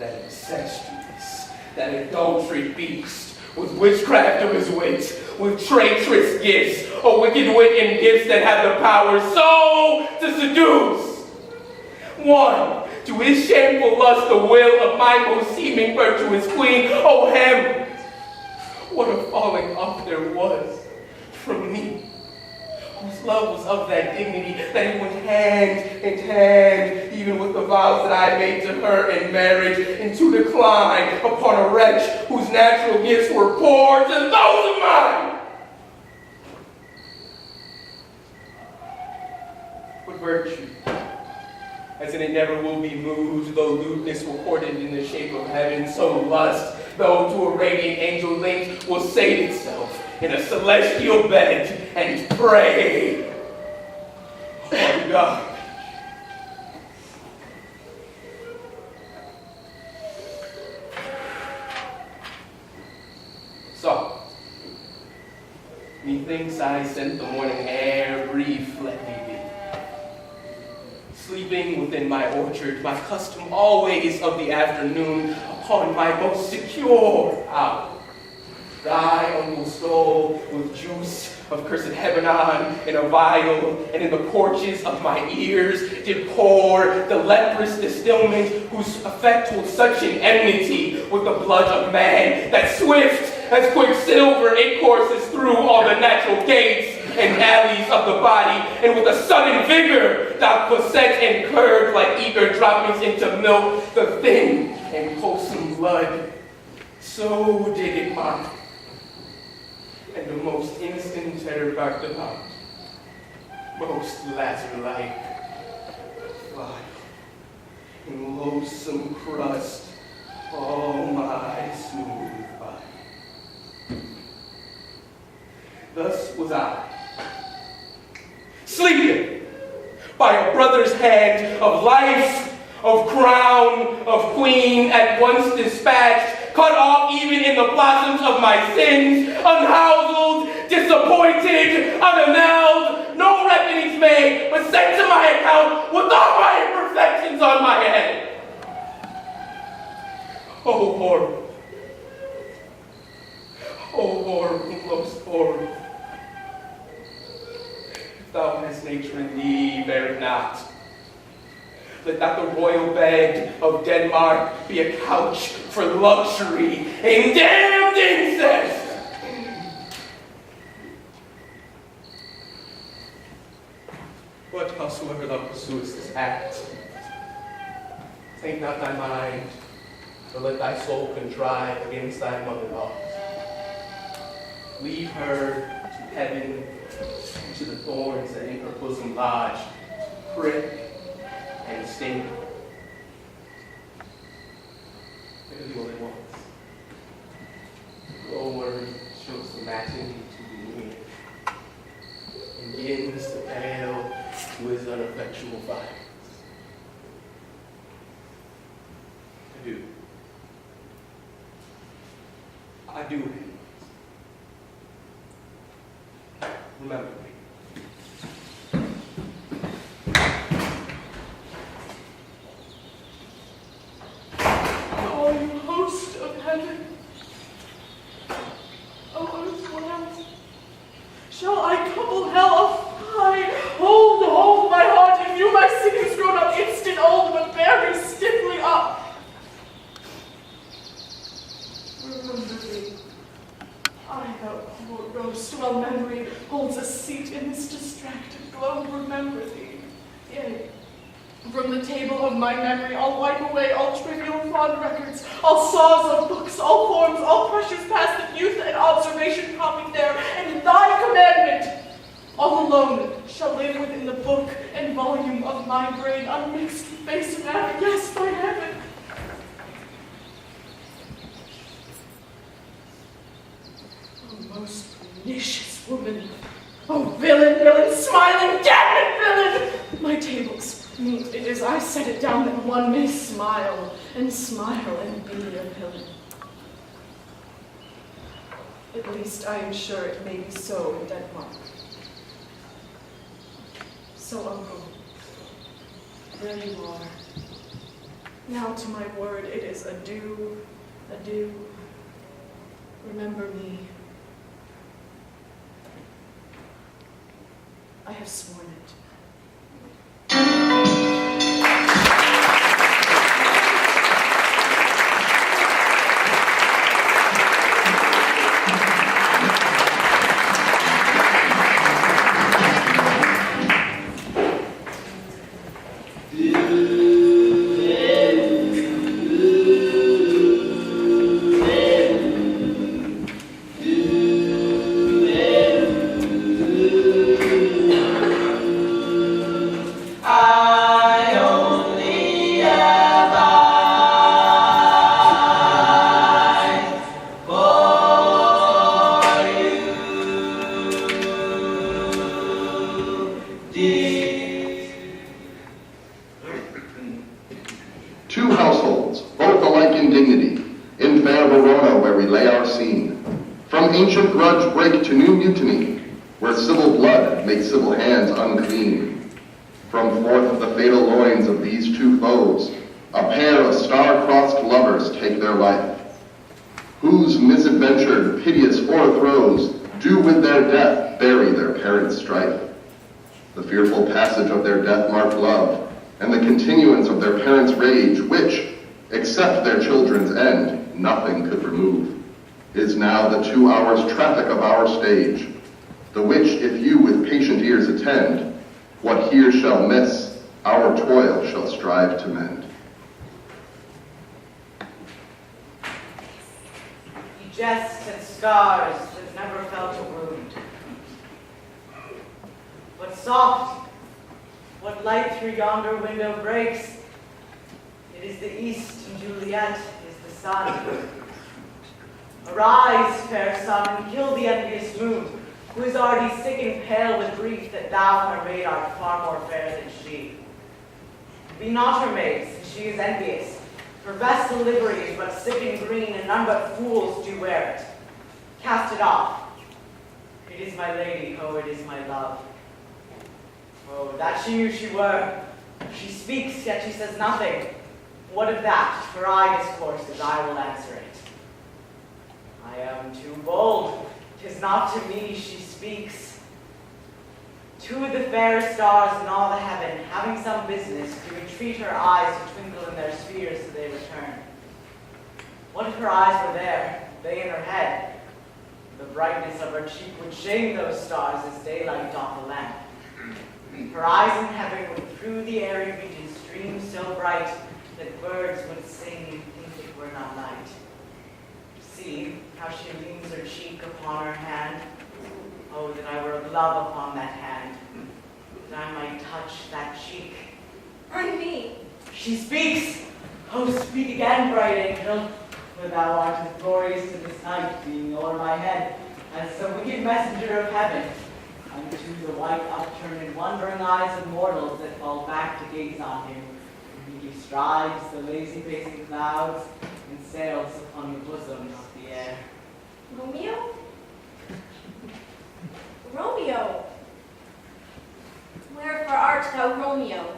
that incestuous, that adultery beast, with witchcraft of his wits, with traitorous gifts, a wicked wit and gifts that have the power so to seduce. One, to his shameful lust the will of my most seeming virtuous queen, O heaven, what a falling off there was from me, whose love was of that dignity that it went hand in hand, even with the vows that I made to her in marriage, and to decline upon a wretch whose natural gifts were poor to those of mine. But virtue, as in it never will be moved, though lewdness will court it in the shape of heaven, so lust, though to a radiant angel linked, will sate itself in a celestial bed and pray on God. So, 'neath thinks I scent the morning air, brief let me be. Sleeping within my orchard, my custom always of the afternoon, upon my most secure hour. Thy uncle stole with juice of cursed Hebanon in a vial, and in the porches of my ears did pour the leprous distillment whose effect holds such an enmity with the blood of man, that swift as quicksilver it courses through all the natural gates and alleys of the body, and with a sudden vigor thou possess and curd like eager droppings into milk the thin and wholesome blood. So did it mark, and the most innocent terror barked about, most lazar-like, vile, in loathsome crust all my smooth body. Thus was I, sleeping by a brother's hand of life, of crown, of queen, at once dispatched, cut off even in the blossoms of my sins, unhoused, disappointed, unannulled, no reckonings made, but sent to my account with all my imperfections on my head. Oh, horrible. Oh, horrible, most horrible. If thou hast nature in thee, bear it not. Let not the royal bed of Denmark be a couch for luxury and damned incest. But howsoever thou pursuest this act, think not thy mind, nor let thy soul contrive against thy mother-law. Leave her to heaven and to the thorns that in her bosom lodge, prick and sting. Let her do all it wants. Low word shows the matin to be near, and begins to pale with uneffectual fire. Adieu. Adieu. Remember me. Oh, you host of heaven. Oh, earth, what else? Shall I couple hell off high? Hold my heart, and you, my sickness grown up, instant old, but bear me stiffly up. Remember me. I, thou poor ghost, while memory holds a seat in this distracted globe, remember thee. Yea, from the table of my memory, I'll wipe away all trivial fond records, all saws of books, all forms, all pressures past that youth and observation copied there, and thy commandment, all alone, shall live within the book and volume of my brain, unmixed with base matter, yes, by heaven. Oh, most pernicious woman. Oh, villain, smiling, damn it, villain! My tables. It is I set it down that one may smile and be a villain. At least I am sure it may be so in Denmark. So, uncle, there you are. Now to my word, it is adieu, adieu. Remember me. I have sworn it. Two households, both alike in dignity, in fair Verona where we lay our scene. From ancient grudge break to new mutiny, where civil blood makes civil hands unclean. From forth the fatal loins of these two foes, a pair of star-crossed lovers take their life, whose misadventured, piteous o'erthrows do with their death bury their parents' strife. The fearful passage of their death-marked love, and the continuance of their parents' rage, which, except their children's end, nothing could remove, is now the 2 hours' traffic of our stage, the which, if you with patient ears attend, what here shall miss, our toil shall strive to mend. Ye jests at scars that never felt a wound. But soft, what light through yonder window breaks? It is the east, and Juliet is the sun. Arise, fair sun, and kill the envious moon, who is already sick and pale with grief that thou, her maid, art far more fair than she. Be not her maid, since she is envious. Her vestal livery is but sick and green, and none but fools do wear it. Cast it off. It is my lady, oh, it is my love. Oh, that she knew she were. She speaks, yet she says nothing. What of that? For I discourses, I will answer it. I am too bold. 'Tis not to me she speaks. Two of the fairest stars in all the heaven, having some business, do entreat her eyes to twinkle in their spheres so they return. What if her eyes were there, they in her head? The brightness of her cheek would shame those stars as daylight doth a lamp. Her eyes in heaven would through the airy regions stream so bright that birds would sing and think it were not night. See how she leans her cheek upon her hand. Oh, that I were a glove upon that hand, that I might touch that cheek. I me. She speaks! Oh, speak again, bright angel, for thou art as glorious to this night, being o'er my head, as the wicked messenger of heaven, unto the white upturned wondering eyes of mortals that fall back to gaze on him, when he strides the lazy-facing clouds and sails upon the bosom of the air. Romeo? Romeo! Wherefore art thou Romeo?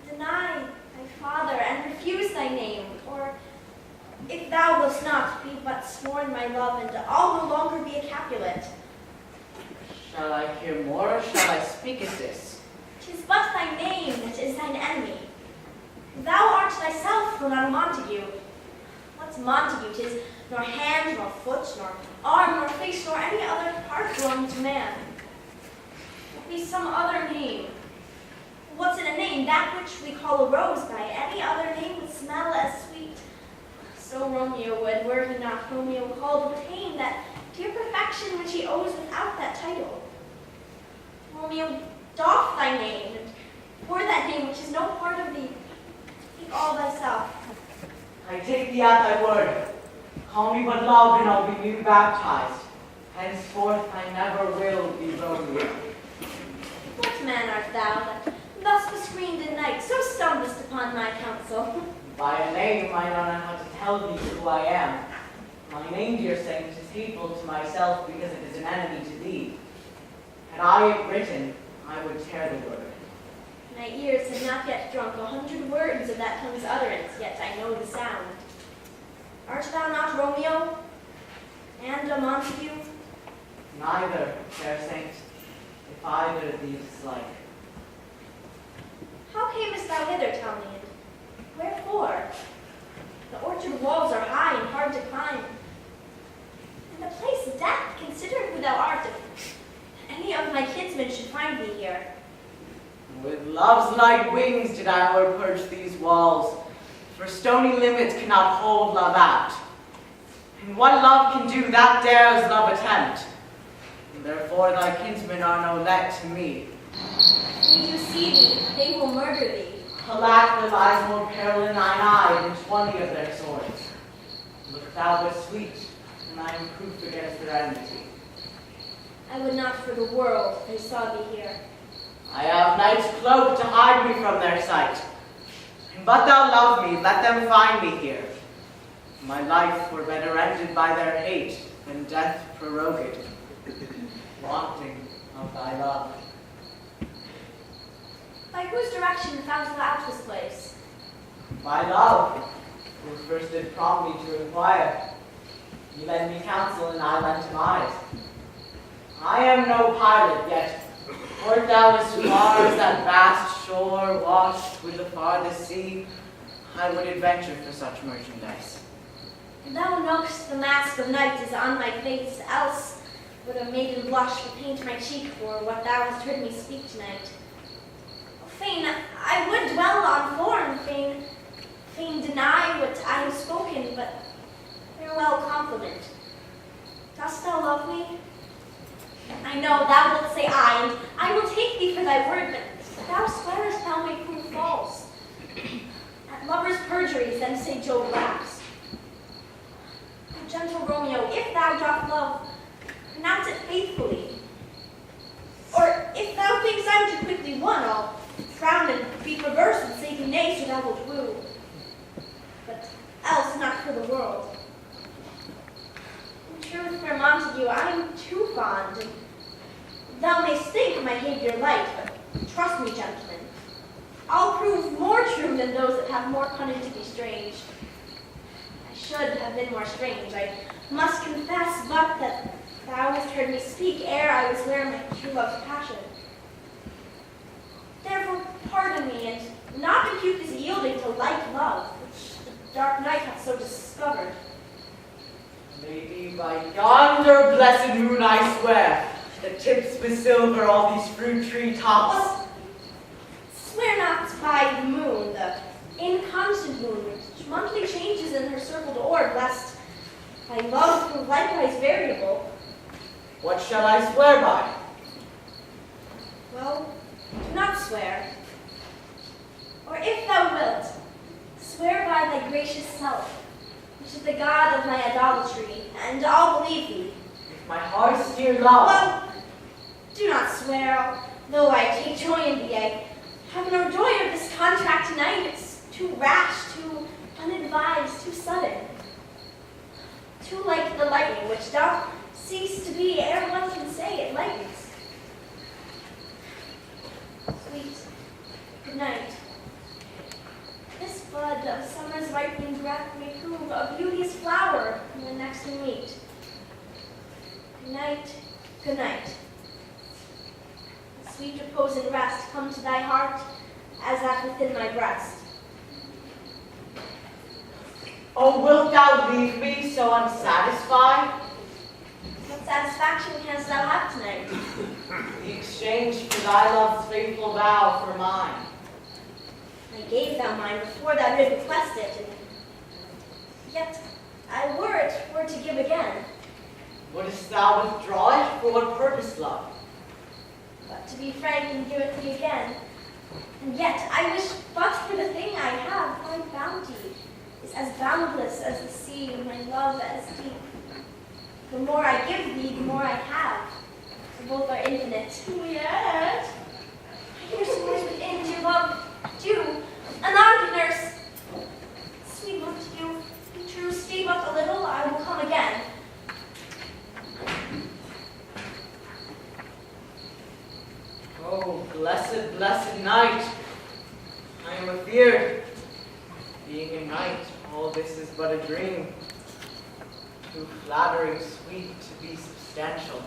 Deny thy father and refuse thy name, or if thou wilt not, be but sworn my love, and I'll no longer be a Capulet. Shall I hear more, or shall I speak at this? 'Tis but thy name that is thine enemy. Thou art thyself not a Montague. What's Montague? 'Tis nor hand, nor foot, nor arm, nor face, nor any other part belonging to man. It be some other name. What's in a name? That which we call a rose by any other name would smell as sweet. So Romeo would, were he not Romeo called, would attain that dear perfection which he owes without that title. Romeo, doff thy name, and pour that name which is no part of thee. Take all thyself. I take thee at thy word. Call me but love, and I'll be new baptized. Henceforth I never will be Romeo. What man art thou that thus bescreened in night so stumblest upon my counsel? By a name I know not how to tell thee who I am. My name, dear saint, is hateful to myself because it is an enemy to thee. Had I it written, I would tear the word. My ears have not yet drunk 100 words of that tongue's utterance, yet I know the sound. Art thou not Romeo? And a Montague? Neither, fair saint, if either of these is like. How camest thou hither, tell me, and wherefore? The orchard walls are high and hard to climb. And the place of death, consider who thou art, if any of my kinsmen should find me here. With love's light wings did I o'erpurge these walls, for stony limits cannot hold love out. And what love can do, that dares love attempt. And therefore thy kinsmen are no let to me. When you see me, they will murder thee. Alack, there lies more peril in thine eye than 20 of their swords. Look thou but sweet, and I am proof against their enmity. I would not for the world they saw thee here. I have night's cloak to hide me from their sight. And but thou love me, let them find me here. My life were better ended by their hate than death prorogued. wanting of thy love. By whose direction found thou out this place? My love, who first did prompt me to inquire. He lent me counsel, and I lent him eyes. I am no pilot yet. Wert thou as far as that vast shore washed with the farthest sea, I would adventure for such merchandise. Thou know'st the mask of night is on my face, else would a maiden blush to paint my cheek for what thou hast heard me speak tonight. Fain, I would dwell on form, fain deny what I have spoken, but farewell compliment. Dost thou love me? I know thou wilt say aye, and I will take thee for thy word, but thou swearest thou may prove false. At lovers' perjuries then say Job laughs. O gentle Romeo, if thou doth love, pronounce it faithfully. Or if thou thinkst I'm too quickly won, I'll frown and be perverse and say thee nay, so thou wilt woo. But else not for the world. In truth, fair Montague, I am too fond, and thou mayst think my behavior light, but trust me, gentlemen, I'll prove more true than those that have more cunning to be strange. I should have been more strange, I must confess, but that thou hast heard me speak ere I was where my true love's passion. Therefore, pardon me, and not impute this yielding to light love, which the dark night hath so discovered. Maybe by yonder blessed moon I swear, that tips with silver all these fruit tree tops. Well, swear not by the moon, the inconstant moon, which monthly changes in her circled orb, lest thy love prove likewise variable. What shall I swear by? Well, do not swear. Or if thou wilt, swear by thy gracious self, which is the God of my idolatry, and I'll believe thee. If my heart's dear love. Well, do not swear, though I take joy in thee. I have no joy of this contract tonight. It's too rash, too unadvised, too sudden. Too like the lightning, which doth cease to be ere one can say it lightens. Sweet, good night. This bud of summer's ripening breath may prove a beauteous flower in the next we meet. Good night, good night. Sweet repose and rest come to thy heart as that within my breast. Oh, wilt thou leave me so unsatisfied? What satisfaction canst thou have tonight? The exchange for thy love's faithful vow for mine. I gave thou mine before thou did request it, and yet I were it were to give again. Wouldst thou withdraw it? For what purpose, love? But to be frank and give it thee again. And yet I wish but for the thing I have, my bounty is as boundless as the sea, my love as deep. The more I give thee, the more I have, for both are infinite. Yet I hear so much within, dear love, do, anon, nurse. Sweet Montague, be true, stay but a little, I will come again. Oh, blessed, blessed night. I am afeard. Being a night, all this is but a dream. Too flattering sweet to be substantial.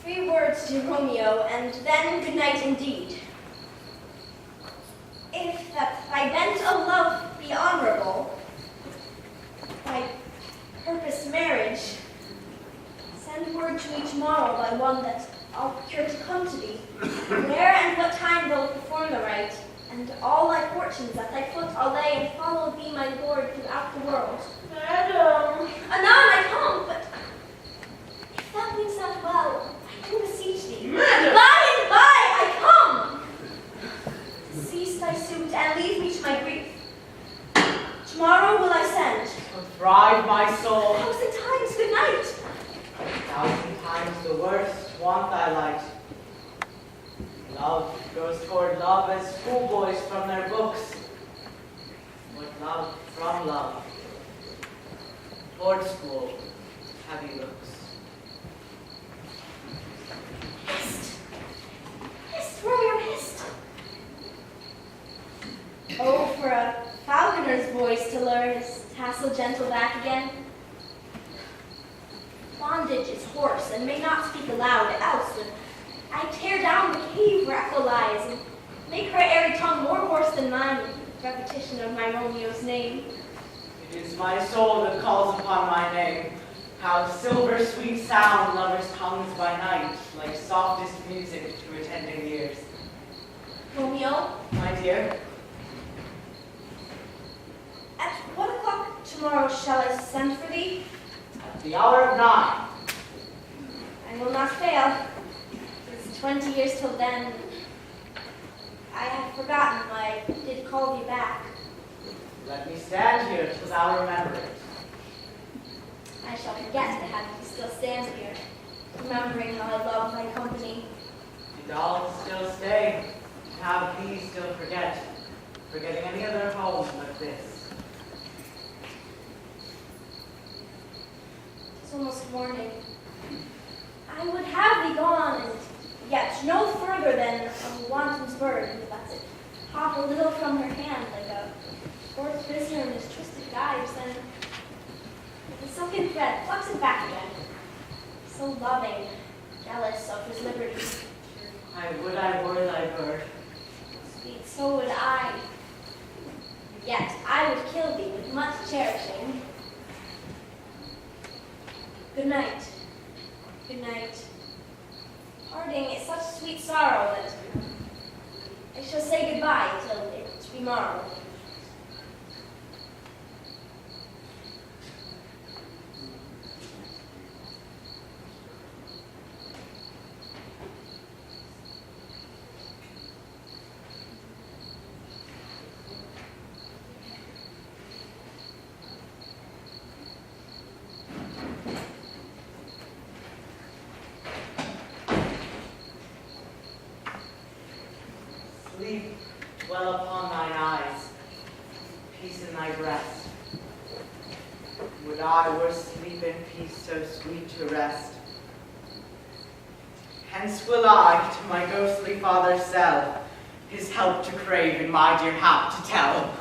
Three words to Romeo, and then good night indeed. If that thy bent of love be honorable, thy purpose marriage, send word to me tomorrow by one that I'll procure to come to thee, where and what time they'll perform the rite, and all thy fortunes at thy foot I'll lay, and follow thee, my lord, throughout the world. Madam. Anon I come, but if that means not well, I do beseech thee. Madam. By and by I come. Cease thy suit and leave me to my grief. Tomorrow will I send. Thrive my soul. 1,000 times good night. 1,000 times the worst want thy light. Love goes toward love as schoolboys from their books. But love from love. Board school. Heavy looks. Hist! Hist, Romeo, hist! Oh, for a falconer's voice to lure his tassel gentle back again. Bondage is hoarse and may not speak aloud, else would I tear down the cave where echo lies and make her airy tongue more hoarse than mine with repetition of my Romeo's name. It is my soul that calls upon my name. How silver sweet sound lovers' tongues by night, like softest music to attending ears. Romeo, My dear, at what o'clock tomorrow shall I send for thee? at the hour of 9. I will not fail. It's 20 years till then. I have forgotten why I did call thee back. Let me stand here till thou remember it. I shall forget to have you still stand here, remembering how I love thy company. Did all still stay, to have thee still forget, forgetting any other home but this. It's almost morning. I would have thee gone, and yet no further than a wanton's bird who lets it hop a little from her hand like a fourth prisoner in his twisted gyves, and with a silken thread plucks it back again. So loving, jealous of his liberty. I would I were thy bird. Sweet, so would I. Yet I would kill thee with much cherishing. Good night. Good night. Parting is such sweet sorrow that I shall say goodbye till it be morrow. Sleep well upon thine eyes, peace in thy breast. Would I were sleep in peace so sweet to rest. Hence will I to my ghostly father's cell, his help to crave and my dear hap to tell.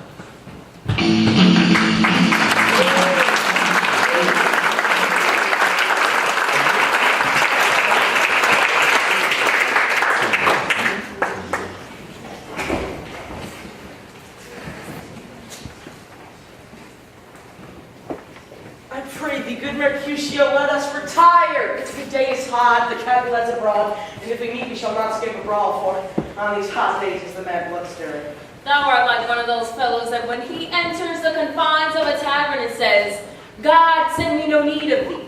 I pray thee, good Mercutio, let us retire. It's the day is hot, the capulet's abroad, and if we meet, we shall not skip a brawl, for on these hot days is the mad blood stirring. Thou art like one of those fellows that when he enters the confines of a tavern and says, God, send me no need of thee.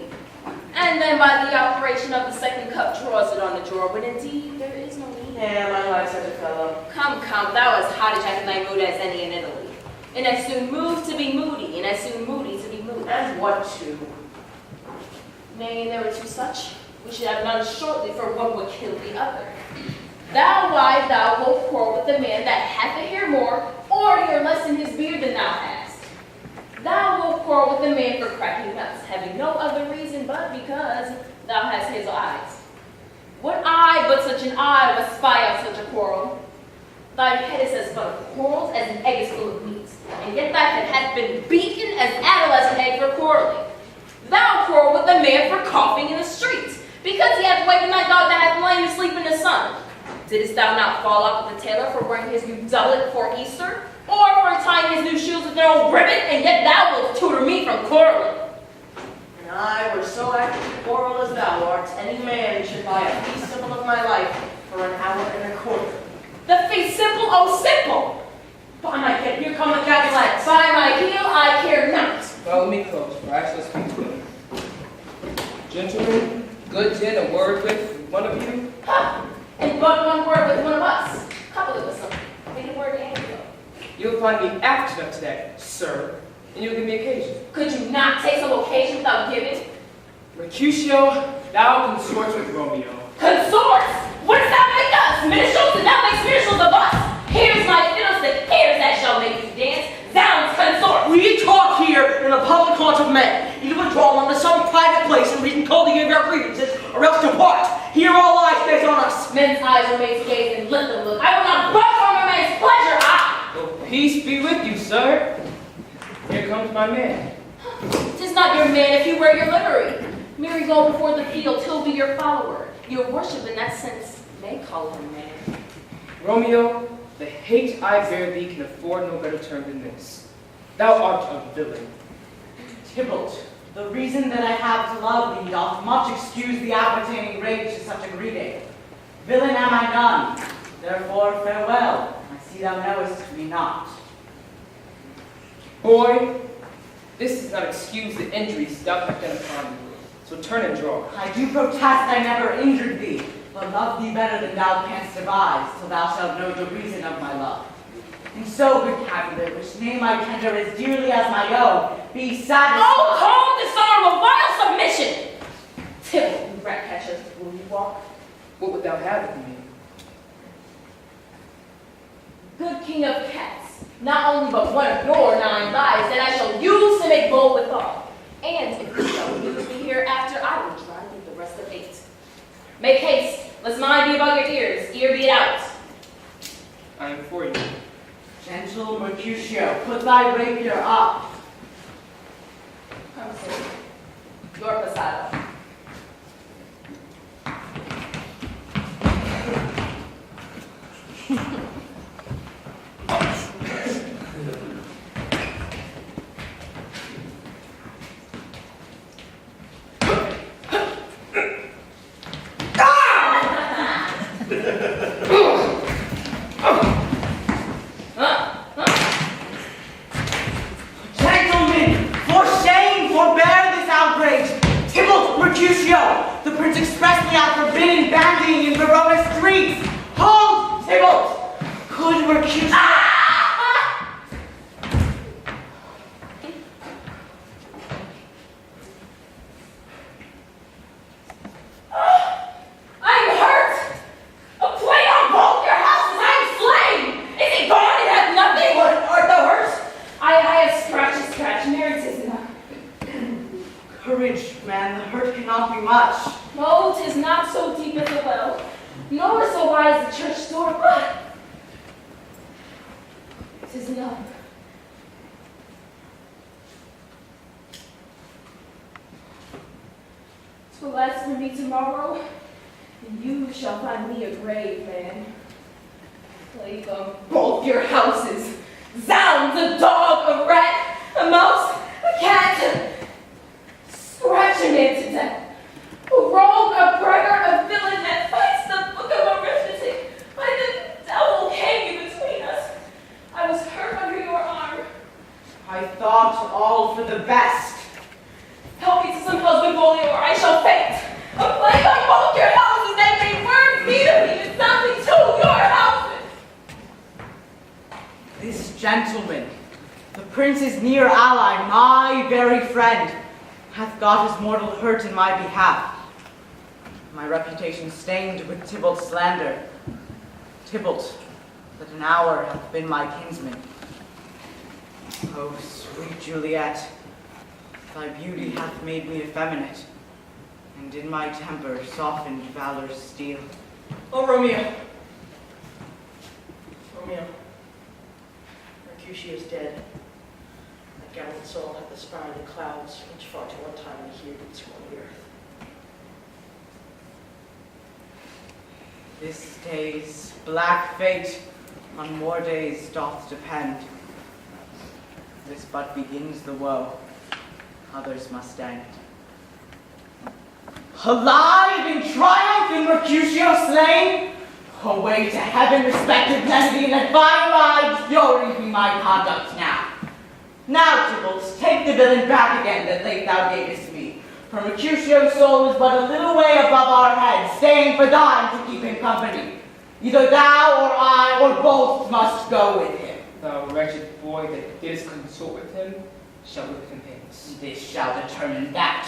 And then by the operation of the second cup draws it on the drawer, but indeed there is no need. Yeah, my life's such a fellow. Come, thou as hot a jack in thy mood as any in Italy. And as soon moved to be moody, and as soon moody to be moved. And what two? Nay, there were two such. We should have none shortly, for one would kill the other. Thou, why thou wilt quarrel with the man that hath a hair more, or hair less in his beard than thou hast. Thou wilt quarrel with the man for cracking nuts, having no other reason but because thou hast hazel eyes. What eye but such an eye would spy out such a quarrel? Thy head is as full of quarrels as an egg is full of meat, and yet thy head hath been beaten as adolescent egg for quarreling. Thou quarrel with the man for coughing in the streets, because he hath wakened thy dog that hath lain asleep in the sun. Didst thou not fall off with the tailor for wearing his new doublet for Easter, or for tying his new shoes with their old ribbon, and yet thou wilt tutor me from quarreling? And I were so apt to quarrel as thou art, any man should buy a fee simple of my life for an hour and a quarter. The fee simple, oh simple! By my head, here come the Capulets. By my heel, I care not. Follow me close, for I shall speak to him. Gentlemen, good did a word with one of you? Ha! And but one word with one of us. Couple it with some. Make a word and go. You'll find me apt enough to that, sir, and you'll give me occasion. Could you not take some occasion without giving? Mercutio, thou consorts with Romeo. Consorts? What does that make us? Minstrels? And that makes minstrels of us. Here's my fiddlestick. Here's that shall make you dance. Zounds, consort. We talk here in the public haunt of men. you to withdraw them to some private place and reason coldly of your grievances, or else depart. Here all eyes gaze on us. Men's eyes remain gaze and let them look. I will not budge from a man's pleasure. Peace be with you, sir. Here comes my man. 'Tis not your man if you wear your livery. Merely go before the field, he'll be your follower. Your worship in that sense may call him man. Romeo, the hate I bear thee can afford no better term than this. Thou art a villain. Tybalt, the reason that I have to love thee doth much excuse the appertaining rage to such a greeting. Villain am I none, therefore farewell. I see thou knowest me not. Boy, this does not excuse the injuries thou hast done upon me. So turn and draw. I do protest I never injured thee, but love thee better than thou canst devise, till thou shalt know the reason of my love. And so, good Capulet, which name I tender as dearly as my own, be satisfied. Oh, cold, dishonorable, vile submission! Tybalt, you rat catcher, will you walk? What would thou have of me? Good king of cats, not only but one of your 9 lives that I shall use to make bold withal. And if you shall use me hereafter, I will try to get the rest of 8. Make haste, lest mine be above your ears, ear be it out. I am for you. Gentle Mercutio, put thy rapier up. Come, sir. Your passado. Gentlemen, for shame, forbear this outrage. Tybalt Mercutio, the prince expressly hath forbidden bandying in Verona streets. Hold, Tybalt! Good Mercutio. I'm hurt! A plague on both your houses, I am slain! Is he gone? It hath nothing! What, art thou hurt? I have scratch, Mary, 'tis enough. Courage, man, the hurt cannot be much. No, 'tis not so deep as a well, nor so wide as the church door, but 'tis enough. So as for me tomorrow, and you shall find me a grave man. Plague on both your houses. Zounds, a dog, a rat, a mouse, a cat. Scratch a man to death. A rogue, a bragger, a villain that fights the book of arithmetic. By the devil came you between us. I was hurt under your arm. I thought all for the best. Help me to some husband bully or I shall faint. A plague on both your houses that may words be to me and something to your houses. This gentleman, the prince's near ally, my very friend, hath got his mortal hurt in my behalf. My reputation stained with Tybalt's slander. Tybalt, that an hour hath been my kinsman. Oh, sweet Juliet, thy beauty hath made me effeminate, and in my temper softened valor's steel. Oh, Romeo. Romeo. Mercutio is dead. That gallant soul hath aspired the clouds, which far too untimely here did scorn the earth. This day's black fate on more days doth depend. This but begins the woe, others must end. Alive in triumph in Mercutio slain, away to heaven respected Kennedy, and at fire-eyed fury be my conduct now. Now, Tybalt, take the villain back again that late thou gavest me, for Mercutio's soul is but a little way above our heads, staying for thine to keep him company. Either thou or I or both must go with him. Thou wretched boy that didst consort with him shall with him hence. This shall determine that.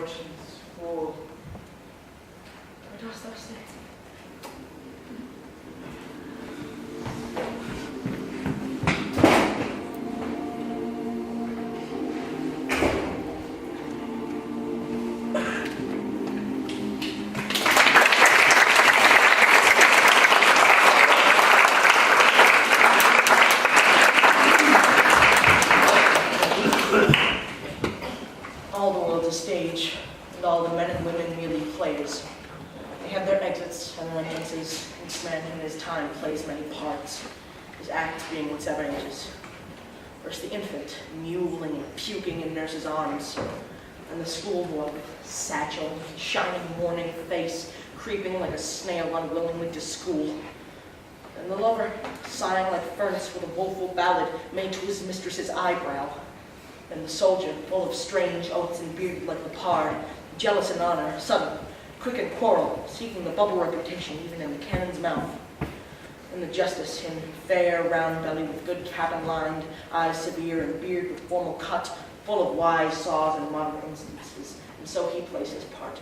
oceans full. What dost thou say? All the world's a stage, and all the men and women merely players. They have their exits and their entrances. Each man in his time plays many parts, his acts being whatever ages. First the infant, mewling and puking in nurse's arms, and the schoolboy with satchel, shining morning face, creeping like a snail unwillingly to school. And the lover, sighing like furnace with a woeful ballad made to his mistress's eyebrow. And the soldier, full of strange oaths and bearded like the pard, jealous in honor, sudden, quick in quarrel, seeking the bubble reputation even in the cannon's mouth. And the justice, in fair round belly with good cap and lined, eyes severe and beard with formal cut, full of wise saws and modern instances, and so he plays his part.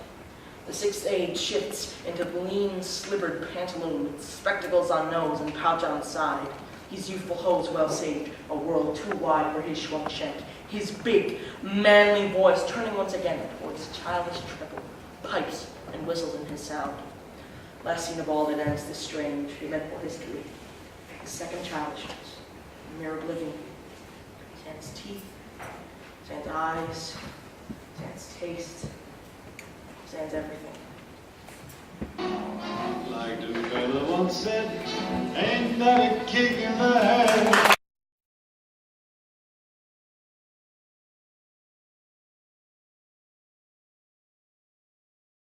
The sixth age shifts into the lean, slibbered pantaloon with spectacles on nose and pouch on side. His youthful hose well saved, a world too wide for his shrunk shank. His big, manly voice turning once again towards childish treble, pipes and whistles in his sound. Last scene of all that ends this strange, eventful history. His second childishness, mere oblivion. Sans teeth, sans eyes, sans taste, sans everything. Like the fella once said, ain't that a kick in the